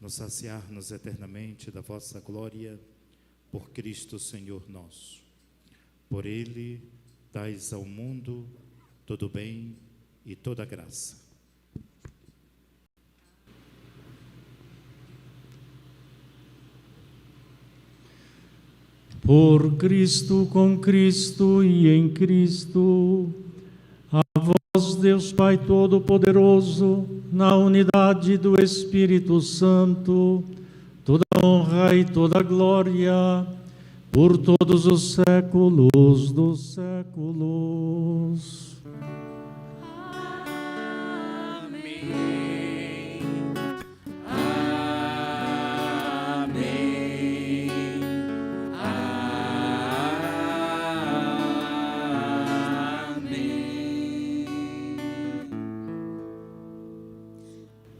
nos saciar-nos eternamente da vossa glória, por Cristo Senhor nosso. Por Ele, dais ao mundo todo bem e toda graça. Por Cristo, com Cristo e em Cristo, a vós, Deus Pai Todo-Poderoso, na unidade do Espírito Santo, toda honra e toda glória, por todos os séculos dos séculos.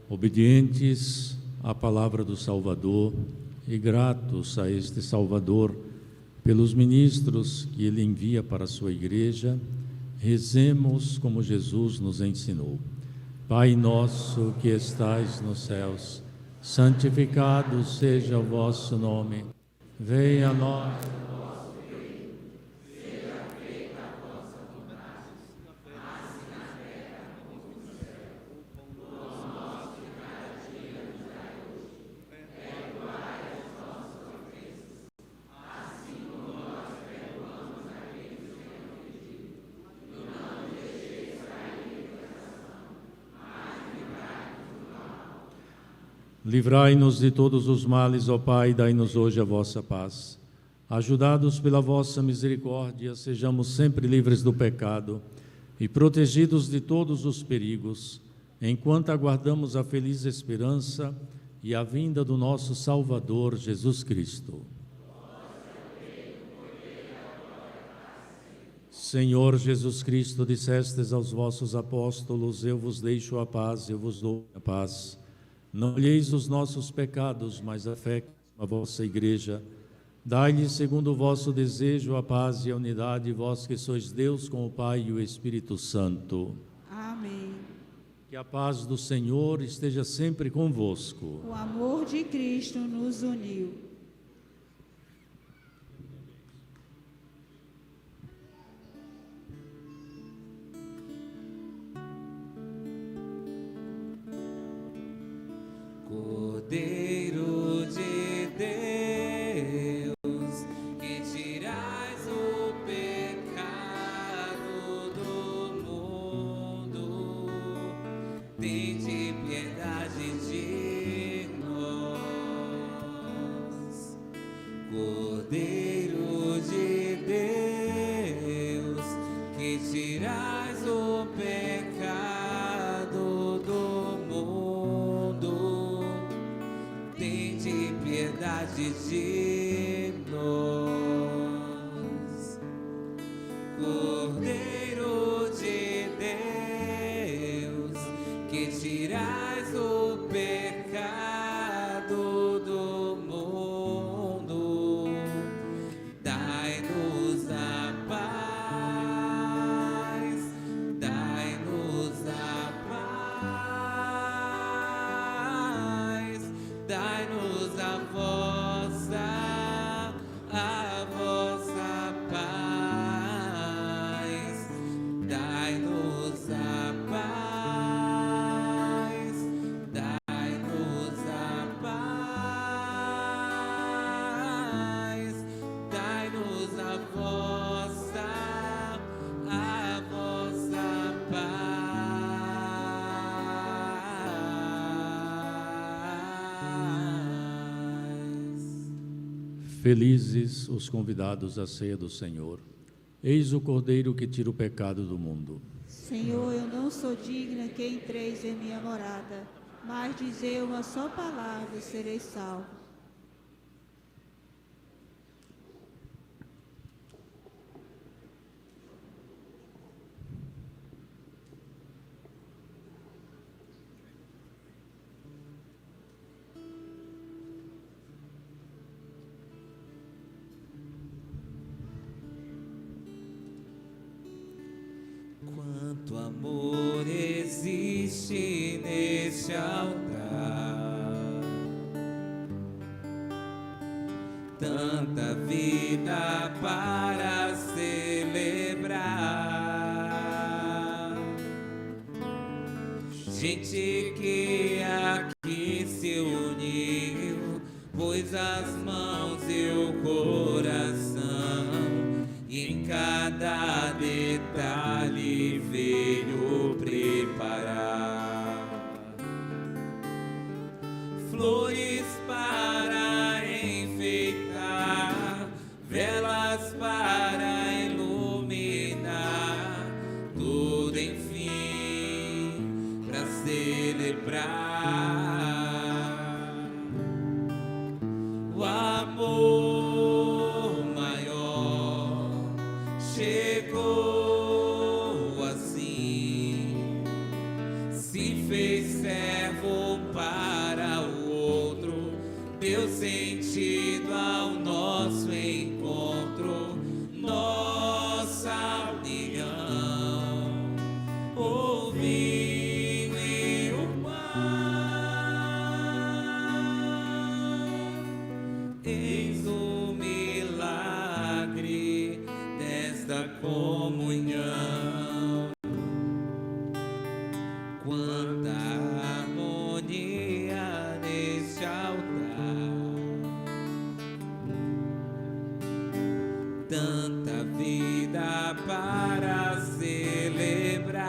Obedientes à palavra do Salvador e gratos a este Salvador pelos ministros que Ele envia para a sua igreja, rezemos como Jesus nos ensinou. Pai nosso que estais nos céus, santificado seja o vosso nome. Venha a nós o vosso reino, seja feita a vossa vontade, assim na terra como no céu. O pão nosso de cada dia nos dai hoje. Perdoai as nossas ofensas, assim como nós perdoamos a quem nos tem ofendido. E não nos deixeis cair em tentação, mas livrai-nos do mal. Livrai-nos de todos os males, ó Pai, e dai-nos hoje a vossa paz. Ajudados pela vossa misericórdia, sejamos sempre livres do pecado e protegidos de todos os perigos, enquanto aguardamos a feliz esperança e a vinda do nosso Salvador, Jesus Cristo. Senhor Jesus Cristo, dissestes aos vossos apóstolos: eu vos deixo a paz, eu vos dou a paz. Não olheis os nossos pecados, mas a fé a vossa igreja. Dai-lhe, segundo o vosso desejo, a paz e a unidade, vós que sois Deus com o Pai e o Espírito Santo. Amém. Que a paz do Senhor esteja sempre convosco. O amor de Cristo nos uniu. Cordeiro de Deus, que tirais o pecado do mundo, tende piedade de nós. Cordeiro de Deus, que tirais o pecado do mundo, tende piedade de nós. Cordeiro de Deus, que tirais o pecado do mundo, dai-nos a paz, dai-nos a paz, dai-nos a vossa Felizes os convidados à ceia do Senhor. Eis o Cordeiro que tira o pecado do mundo. Senhor, eu não sou digna que entreis em minha morada, mas dizei uma só palavra e serei salvo. Quanto amor existe neste altar, tanta vida para celebrar, gente que aqui se uniu, pôs as mãos e o coração, e em cada detalhe veio preparar flores para enfeitar, velas para iluminar, tudo enfim para celebrar o amor maior. Chegou assim, se fez servo para o outro, deu sentido ao nosso encontro, nossa união, o vinho e o pão. Eis o milagre desta comunhão. Quanta harmonia neste altar, tanta vida para celebrar,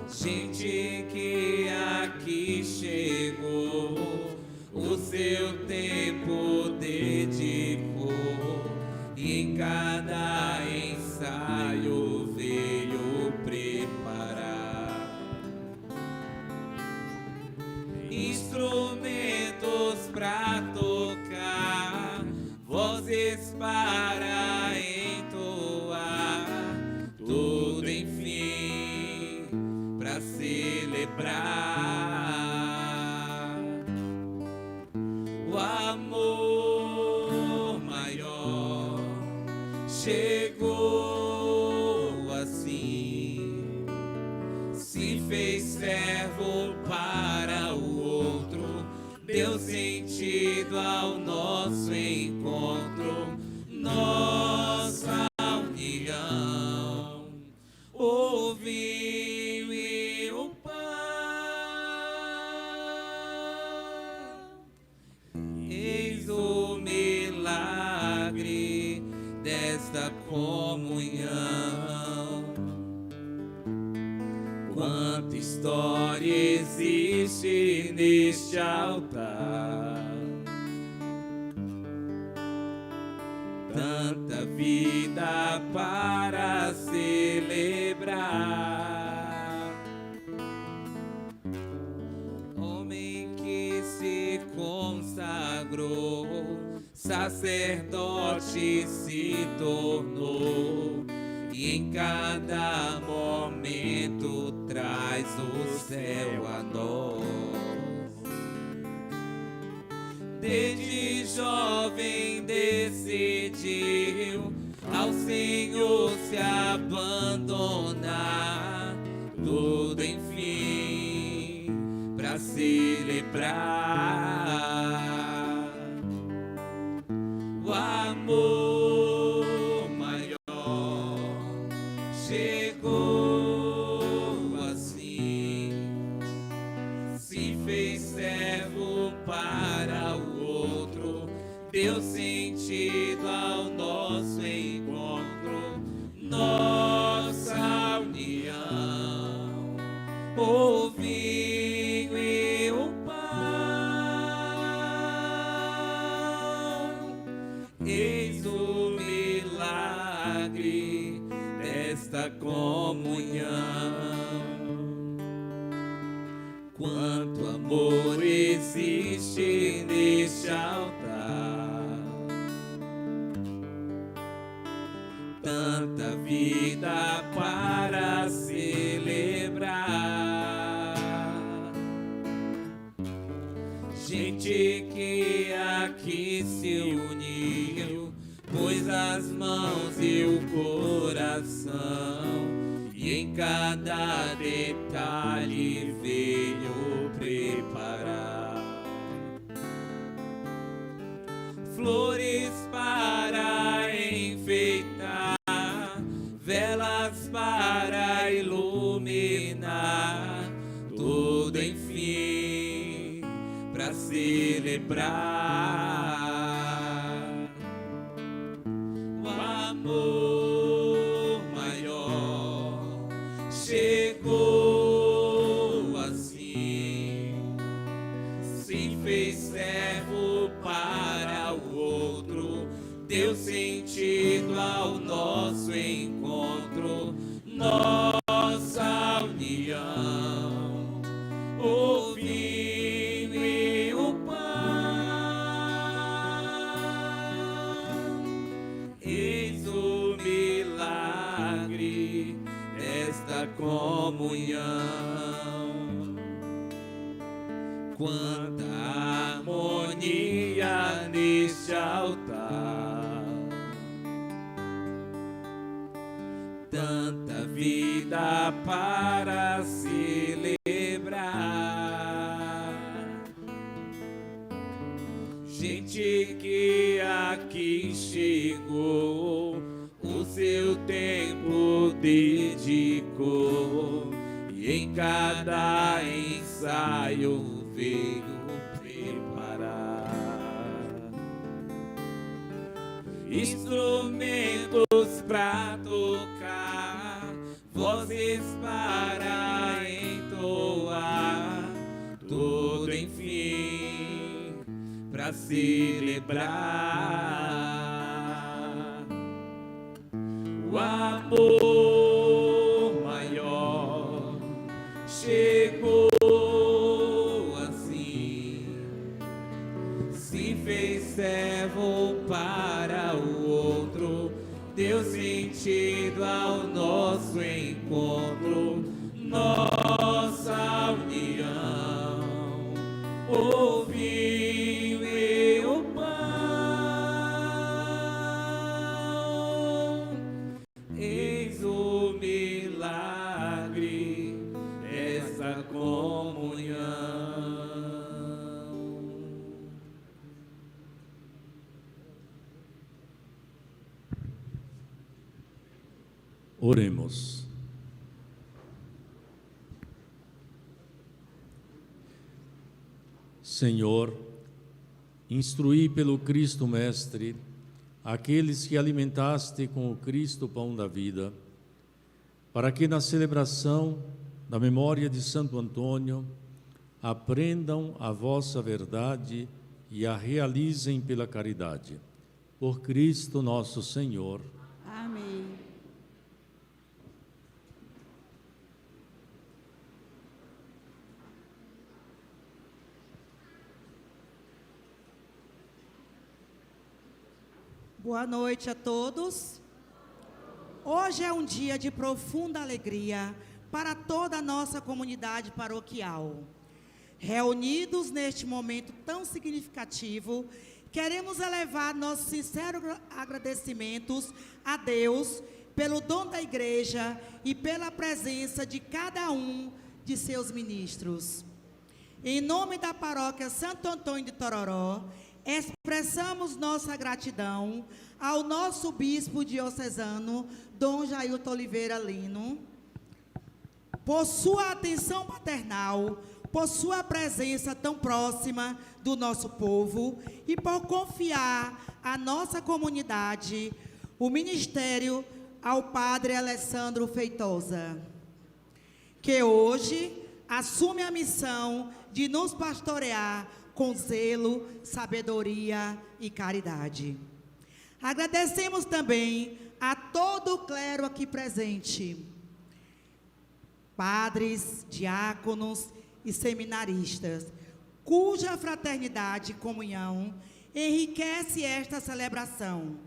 gente que aqui chegou, o seu tempo dedicou, e em cada ensaio veio preparar instrumentos pra tocar, vozes para entoar, tudo enfim pra celebrar o amor maior. Chegou assim, se fez servo para o outro, deu sentido ao nosso encontro, nossa união, o vinho e o pão. Eis o milagre desta comunhão. Quanta história existe neste altar, tanta vida para celebrar, homem que se consagrou, sacerdote se tornou, e em cada momento traz o céu a nós. Desde jovem decidiu ao Senhor se abandonar, tudo enfim pra celebrar o amor maior. Chegou assim, se fez servo para o outro, deu sentido ao nosso encontro, nossa união, o vinho e o pão. neste altar. Tanta vida para celebrar, gente que aqui se uniu, pôs as mãos e o coração, e em cada detalhe veio preparar flores para enfeitar, velas para iluminar, tudo enfim para celebrar o amor maior. Chegou assim, se fez servo para o outro, deu sentido ao nosso encontro, nossa união, o vinho e o pão. Eis o milagre desta comunhão. Quanta harmonia neste altar, tanta vida para celebrar, gente que aqui chegou, o seu tempo dedicou, e em cada ensaio veio preparar instrumentos pra tocar, vozes para entoar, tudo enfim pra celebrar o amor maior. Chegou assim, se fez servo para o outro, deu sentido ao nosso encontro, nossa união, o vinho e o pão. Eis o milagre dessa comunhão. Oremos. Senhor, instruí pelo Cristo Mestre aqueles que alimentaste com o Cristo pão da vida, para que na celebração da memória de Santo Antônio aprendam a vossa verdade e a realizem pela caridade. Por Cristo nosso Senhor. Amém. Boa noite a todos. Hoje é um dia de profunda alegria para toda a nossa comunidade paroquial. Reunidos neste momento tão significativo, queremos elevar nossos sinceros agradecimentos a Deus pelo dom da igreja e pela presença de cada um de seus ministros. Em nome da paróquia Santo Antônio de Tororó, expressamos nossa gratidão ao nosso bispo diocesano, Dom Jailton Oliveira Lino, por sua atenção paternal, por sua presença tão próxima do nosso povo e por confiar à nossa comunidade o ministério ao Padre Alessandro Feitosa, que hoje assume a missão de nos pastorear com zelo, sabedoria e caridade. Agradecemos também a todo o clero aqui presente, padres, diáconos e seminaristas, cuja fraternidade e comunhão enriquece esta celebração.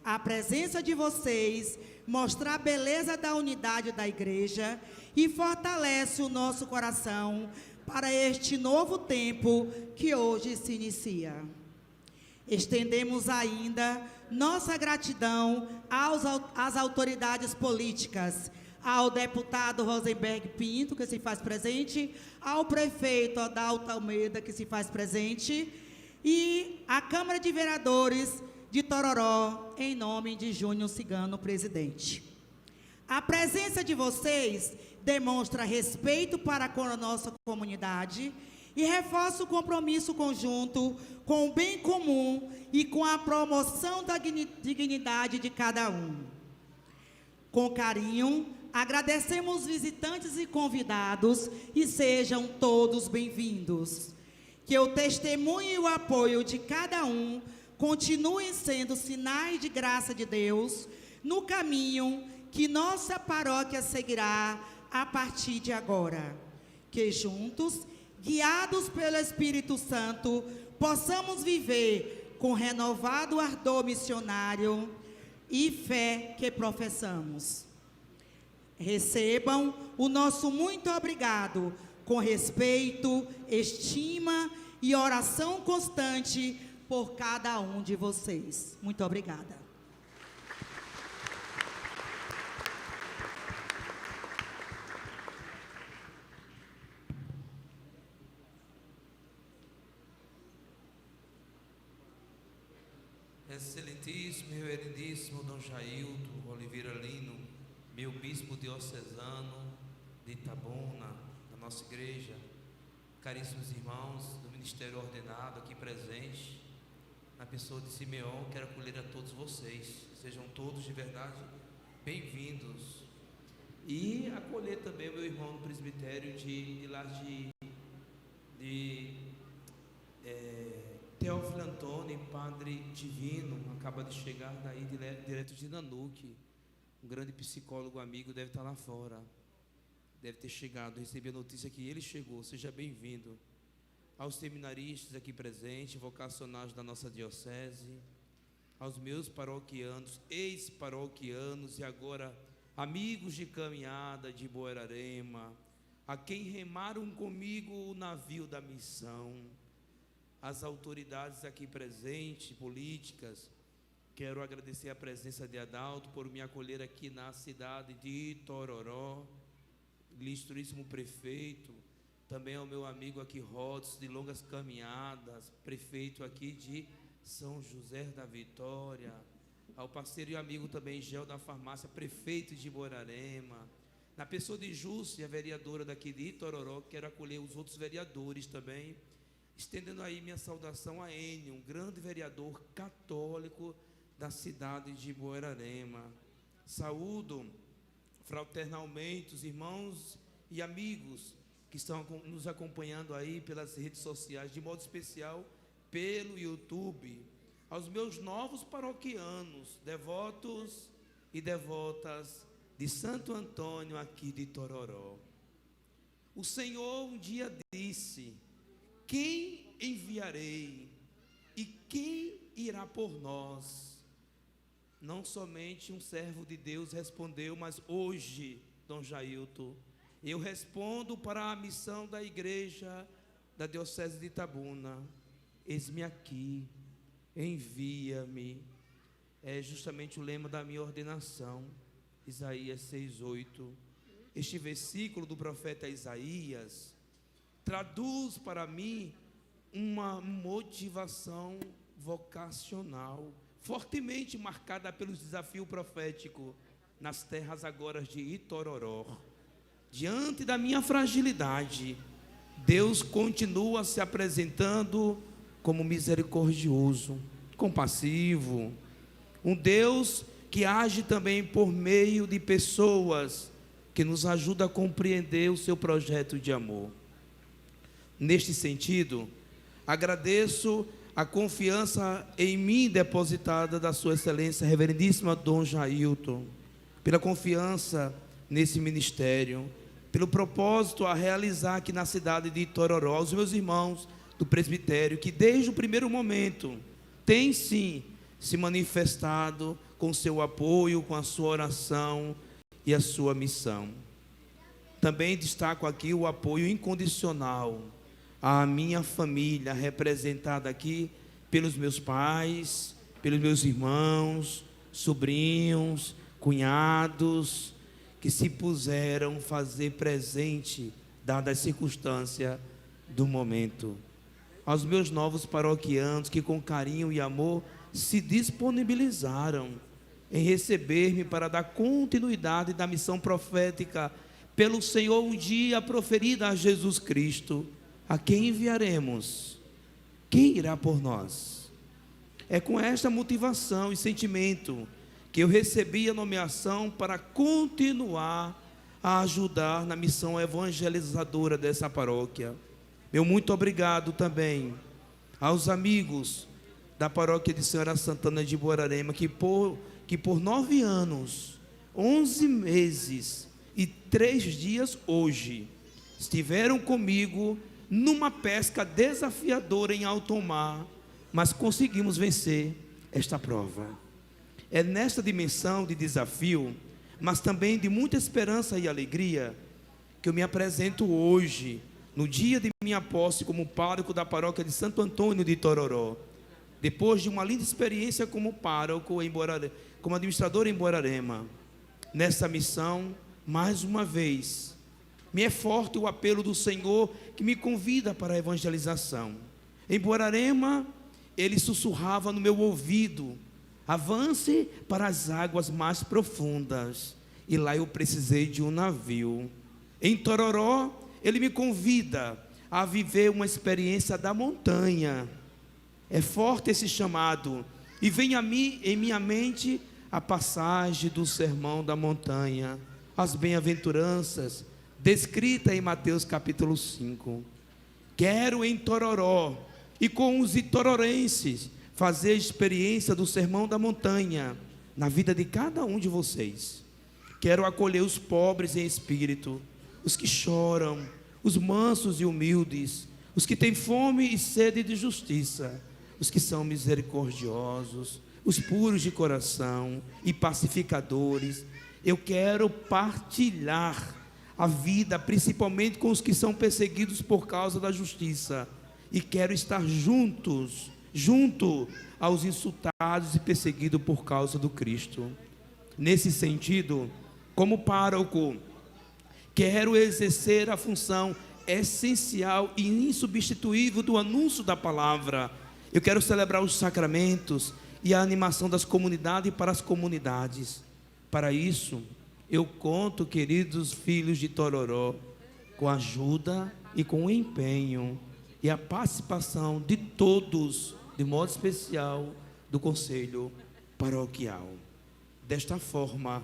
A presença de vocês mostra a beleza da unidade da igreja e fortalece o nosso coração para este novo tempo que hoje se inicia. Estendemos ainda nossa gratidão às autoridades políticas, ao deputado Rosenberg Pinto, que se faz presente, ao prefeito Adalto Almeida, que se faz presente, e à Câmara de Vereadores de Tororó, em nome de Júnior Cigano, presidente. A presença de vocês demonstra respeito para com a nossa comunidade e reforça o compromisso conjunto com o bem comum e com a promoção da dignidade de cada um. Com carinho, agradecemos os visitantes e convidados e sejam todos bem-vindos. Que o testemunho e o apoio de cada um continuem sendo sinais de graça de Deus no caminho que nossa paróquia seguirá a partir de agora. Que juntos, guiados pelo Espírito Santo, possamos viver com renovado ardor missionário e fé que professamos. Recebam o nosso muito obrigado com respeito, estima e oração constante por cada um de vocês. Muito obrigada. Excelentíssimo e reverendíssimo Dom Jailton Oliveira Lino, meu bispo diocesano de Itabuna, da nossa igreja, caríssimos irmãos do Ministério Ordenado aqui presentes, na pessoa de Simeão, quero acolher a todos vocês, sejam todos de verdade bem-vindos, e acolher também o meu irmão no presbitério de Teófilo Antônio, padre divino, acaba de chegar daí direto de Nanuque, um grande psicólogo amigo, deve estar lá fora, deve ter chegado, recebi a notícia que ele chegou, seja bem-vindo. Aos seminaristas aqui presentes, vocacionais da nossa diocese, aos meus paroquianos, ex-paroquianos e agora amigos de caminhada de Buerarema, a quem remaram comigo o navio da missão, as autoridades aqui presentes, políticas. Quero agradecer a presença de Adalto por me acolher aqui na cidade de Tororó, ilustríssimo prefeito, também ao meu amigo aqui Rodos, de longas caminhadas, prefeito aqui de São José da Vitória, ao parceiro e amigo também Gel da Farmácia, prefeito de Borarema, na pessoa de Júcia, vereadora daqui de Itororó. Quero acolher os outros vereadores também, estendendo aí minha saudação a Enio, um grande vereador católico da cidade de Borarema. Saúdo fraternalmente os irmãos e amigos que estão nos acompanhando aí pelas redes sociais, de modo especial pelo YouTube, aos meus novos paroquianos, devotos e devotas de Santo Antônio aqui de Tororó. O Senhor um dia disse: quem enviarei e quem irá por nós? Não somente um servo de Deus respondeu, mas hoje, Dom Jailton, eu respondo para a missão da igreja da Diocese de Itabuna: eis-me aqui, envia-me. É justamente o lema da minha ordenação, Isaías 6:8. Este versículo do profeta Isaías traduz para mim uma motivação vocacional, fortemente marcada pelo desafio profético nas terras agora de Itororó. Diante da minha fragilidade, Deus continua se apresentando como misericordioso, compassivo, um Deus que age também por meio de pessoas que nos ajudam a compreender o seu projeto de amor. Neste sentido, agradeço a confiança em mim depositada da Sua Excelência Reverendíssima Dom Jailton, pela confiança nesse ministério, pelo propósito a realizar aqui na cidade de Itororó. Aos meus irmãos do presbitério, que desde o primeiro momento tem sim se manifestado com seu apoio, com a sua oração e a sua missão. Também destaco aqui o apoio incondicional à minha família, representada aqui pelos meus pais, pelos meus irmãos, sobrinhos, cunhados, que se puseram fazer presente, dada a circunstância do momento. Aos meus novos paroquianos, que com carinho e amor se disponibilizaram em receber-me para dar continuidade da missão profética pelo Senhor um dia proferida a Jesus Cristo. A quem enviaremos? Quem irá por nós? É com esta motivação e sentimento que eu recebi a nomeação para continuar a ajudar na missão evangelizadora dessa paróquia. Meu muito obrigado também aos amigos da paróquia de Senhora Santana de Borarema, que por 9 anos, 11 meses e 3 dias hoje, estiveram comigo numa pesca desafiadora em alto mar, mas conseguimos vencer esta prova. É nesta dimensão de desafio, mas também de muita esperança e alegria, que eu me apresento hoje, no dia de minha posse como pároco da paróquia de Santo Antônio de Tororó, depois de uma linda experiência como pároco em Borarema, como administrador em Borarema. Nessa missão, mais uma vez, me é forte o apelo do Senhor que me convida para a evangelização. Em Borarema, ele sussurrava no meu ouvido: avance para as águas mais profundas. E lá eu precisei de um navio. Em Tororó, ele me convida a viver uma experiência da montanha. É forte esse chamado, e vem a mim, em minha mente, a passagem do Sermão da Montanha, as bem-aventuranças, descrita em Mateus capítulo 5. Quero em Tororó, e com os itororenses, fazer a experiência do Sermão da Montanha, na vida de cada um de vocês. Quero acolher os pobres em espírito, os que choram, os mansos e humildes, os que têm fome e sede de justiça, os que são misericordiosos, os puros de coração e pacificadores. Eu quero partilhar a vida, principalmente com os que são perseguidos por causa da justiça, e quero estar junto aos insultados e perseguidos por causa do Cristo. Nesse sentido, como pároco, quero exercer a função essencial e insubstituível do anúncio da palavra. Eu quero celebrar os sacramentos e a animação das comunidades para as comunidades. Para isso, eu conto, queridos filhos de Tororó, com a ajuda e com o empenho e a participação de todos, de modo especial, do Conselho Paroquial. Desta forma,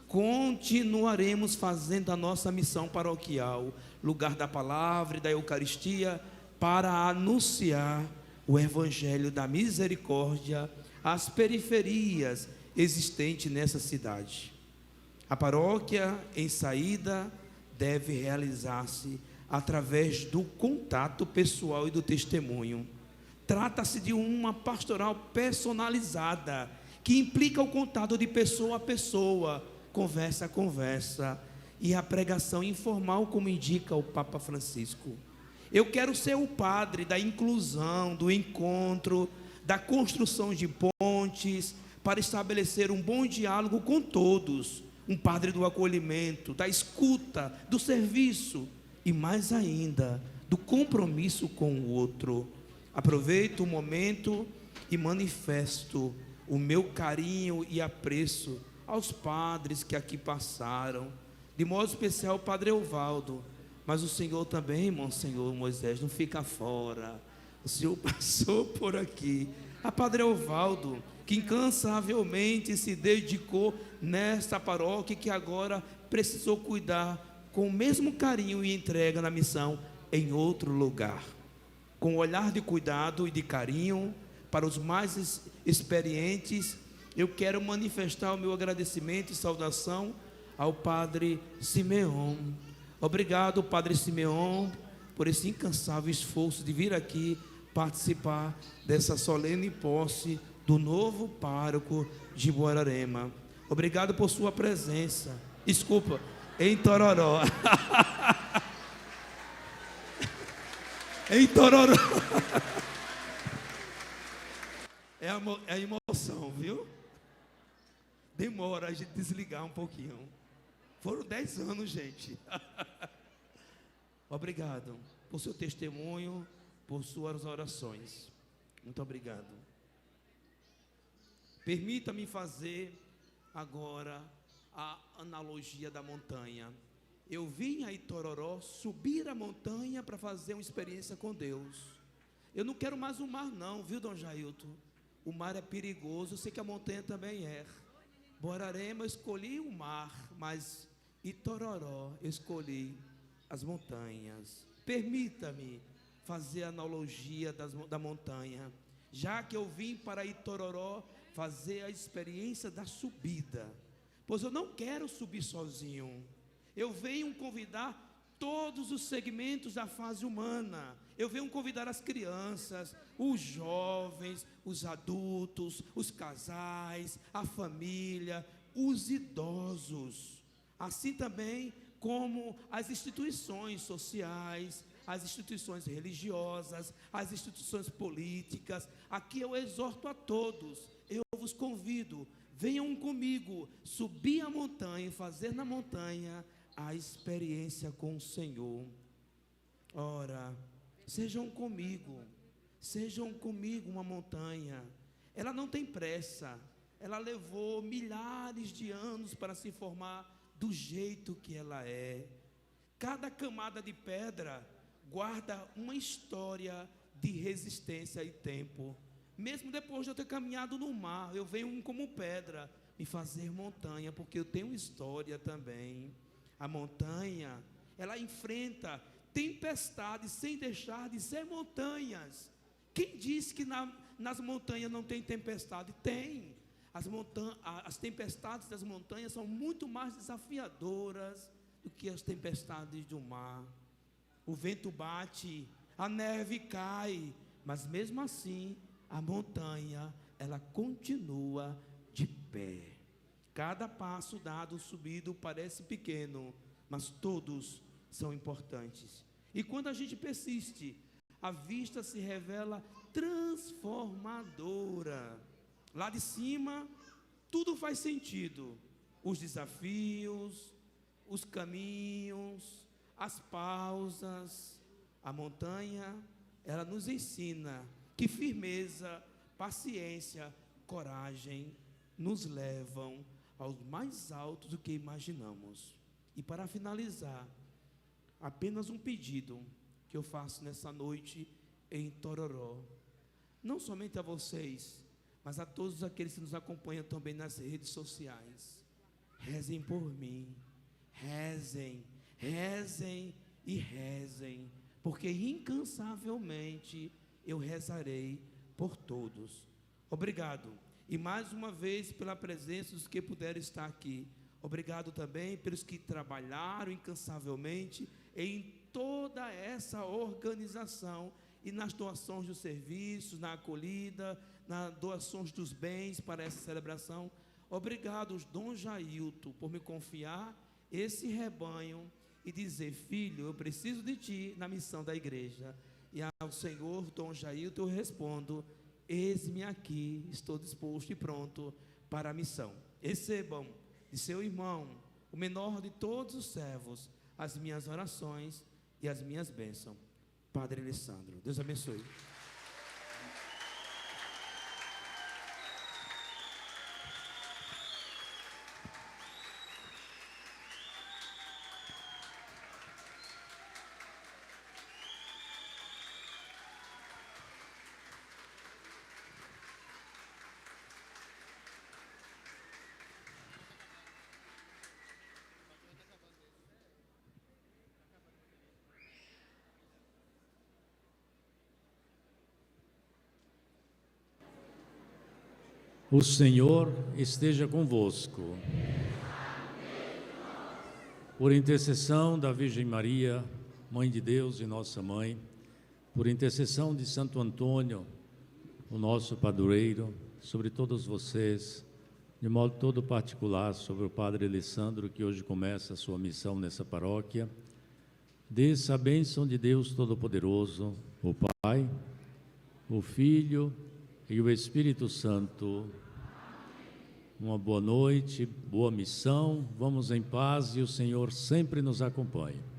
continuaremos fazendo a nossa missão paroquial, lugar da palavra e da Eucaristia, para anunciar o Evangelho da misericórdia às periferias existentes nessa cidade. A paróquia em saída deve realizar-se através do contato pessoal e do testemunho. Trata-se de uma pastoral personalizada, que implica o contato de pessoa a pessoa, conversa a conversa, e a pregação informal, como indica o Papa Francisco. Eu quero ser o padre da inclusão, do encontro, da construção de pontes, para estabelecer um bom diálogo com todos, um padre do acolhimento, da escuta, do serviço e, mais ainda, do compromisso com o outro. Aproveito o momento e manifesto o meu carinho e apreço aos padres que aqui passaram, de modo especial o Padre Evaldo, mas o senhor também, Monsenhor Moisés, não fica fora, o senhor passou por aqui. A Padre Evaldo, que incansavelmente se dedicou nesta paróquia, que agora precisou cuidar com o mesmo carinho e entrega na missão em outro lugar, com um olhar de cuidado e de carinho para os mais experientes. Eu quero manifestar o meu agradecimento e saudação ao Padre Simeão. Obrigado, Padre Simeão, por esse incansável esforço de vir aqui participar dessa solene posse do novo pároco de Borarema. Obrigado por sua presença. Desculpa, em Tororó. Em Tororó. É a emoção, viu? Demora a gente desligar um pouquinho. Foram 10 anos, gente. Obrigado por seu testemunho, por suas orações. Muito obrigado. Permita-me fazer agora a analogia da montanha. Eu vim a Itororó subir a montanha para fazer uma experiência com Deus. Eu não quero mais o mar não, viu, Dom Jailton? O mar é perigoso, eu sei que a montanha também é. Borarema eu escolhi o mar, mas Itororó eu escolhi as montanhas. Permita-me fazer a analogia da montanha. Já que eu vim para Itororó fazer a experiência da subida, pois eu não quero subir sozinho. Eu venho convidar todos os segmentos da fase humana. Eu venho convidar as crianças, os jovens, os adultos, os casais, a família, os idosos. Assim também como as instituições sociais, as instituições religiosas, as instituições políticas. Aqui eu exorto a todos, eu vos convido, venham comigo, subir a montanha, fazer na montanha a experiência com o Senhor. Ora, sejam comigo uma montanha. Ela não tem pressa, ela levou milhares de anos para se formar do jeito que ela é. Cada camada de pedra guarda uma história de resistência e tempo. Mesmo depois de eu ter caminhado no mar, eu venho como pedra me fazer montanha, porque eu tenho história também. A montanha, ela enfrenta tempestades sem deixar de ser montanhas. Quem disse que nas montanhas não tem tempestade? Tem. As tempestades das montanhas são muito mais desafiadoras do que as tempestades do mar. O vento bate, a neve cai, mas mesmo assim, a montanha, ela continua de pé. Cada passo dado, subido, parece pequeno, mas todos são importantes. E quando a gente persiste, a vista se revela transformadora. Lá de cima, tudo faz sentido. Os desafios, os caminhos, as pausas. A montanha, ela nos ensina que firmeza, paciência, coragem nos levam aos mais altos do que imaginamos. E para finalizar, apenas um pedido que eu faço nessa noite em Tororó, não somente a vocês, mas a todos aqueles que nos acompanham também nas redes sociais. Rezem por mim, rezem, rezem e rezem, porque incansavelmente eu rezarei por todos. Obrigado. E mais uma vez pela presença dos que puderam estar aqui. Obrigado também pelos que trabalharam incansavelmente em toda essa organização e nas doações dos serviços, na acolhida, nas doações dos bens para essa celebração. Obrigado, Dom Jailton, por me confiar esse rebanho e dizer: filho, eu preciso de ti na missão da igreja. E ao Senhor, Dom Jailton, eu respondo: eis-me aqui, estou disposto e pronto para a missão. Recebam de seu irmão, o menor de todos os servos, as minhas orações e as minhas bênçãos. Padre Alessandro, Deus abençoe. O Senhor esteja convosco. Por intercessão da Virgem Maria, Mãe de Deus e nossa mãe, por intercessão de Santo Antônio, o nosso padroeiro, sobre todos vocês, de modo todo particular, sobre o Padre Alessandro, que hoje começa a sua missão nessa paróquia, desça a bênção de Deus Todo-Poderoso, o Pai, o Filho e o Espírito Santo. Uma boa noite, boa missão, vamos em paz e o Senhor sempre nos acompanhe.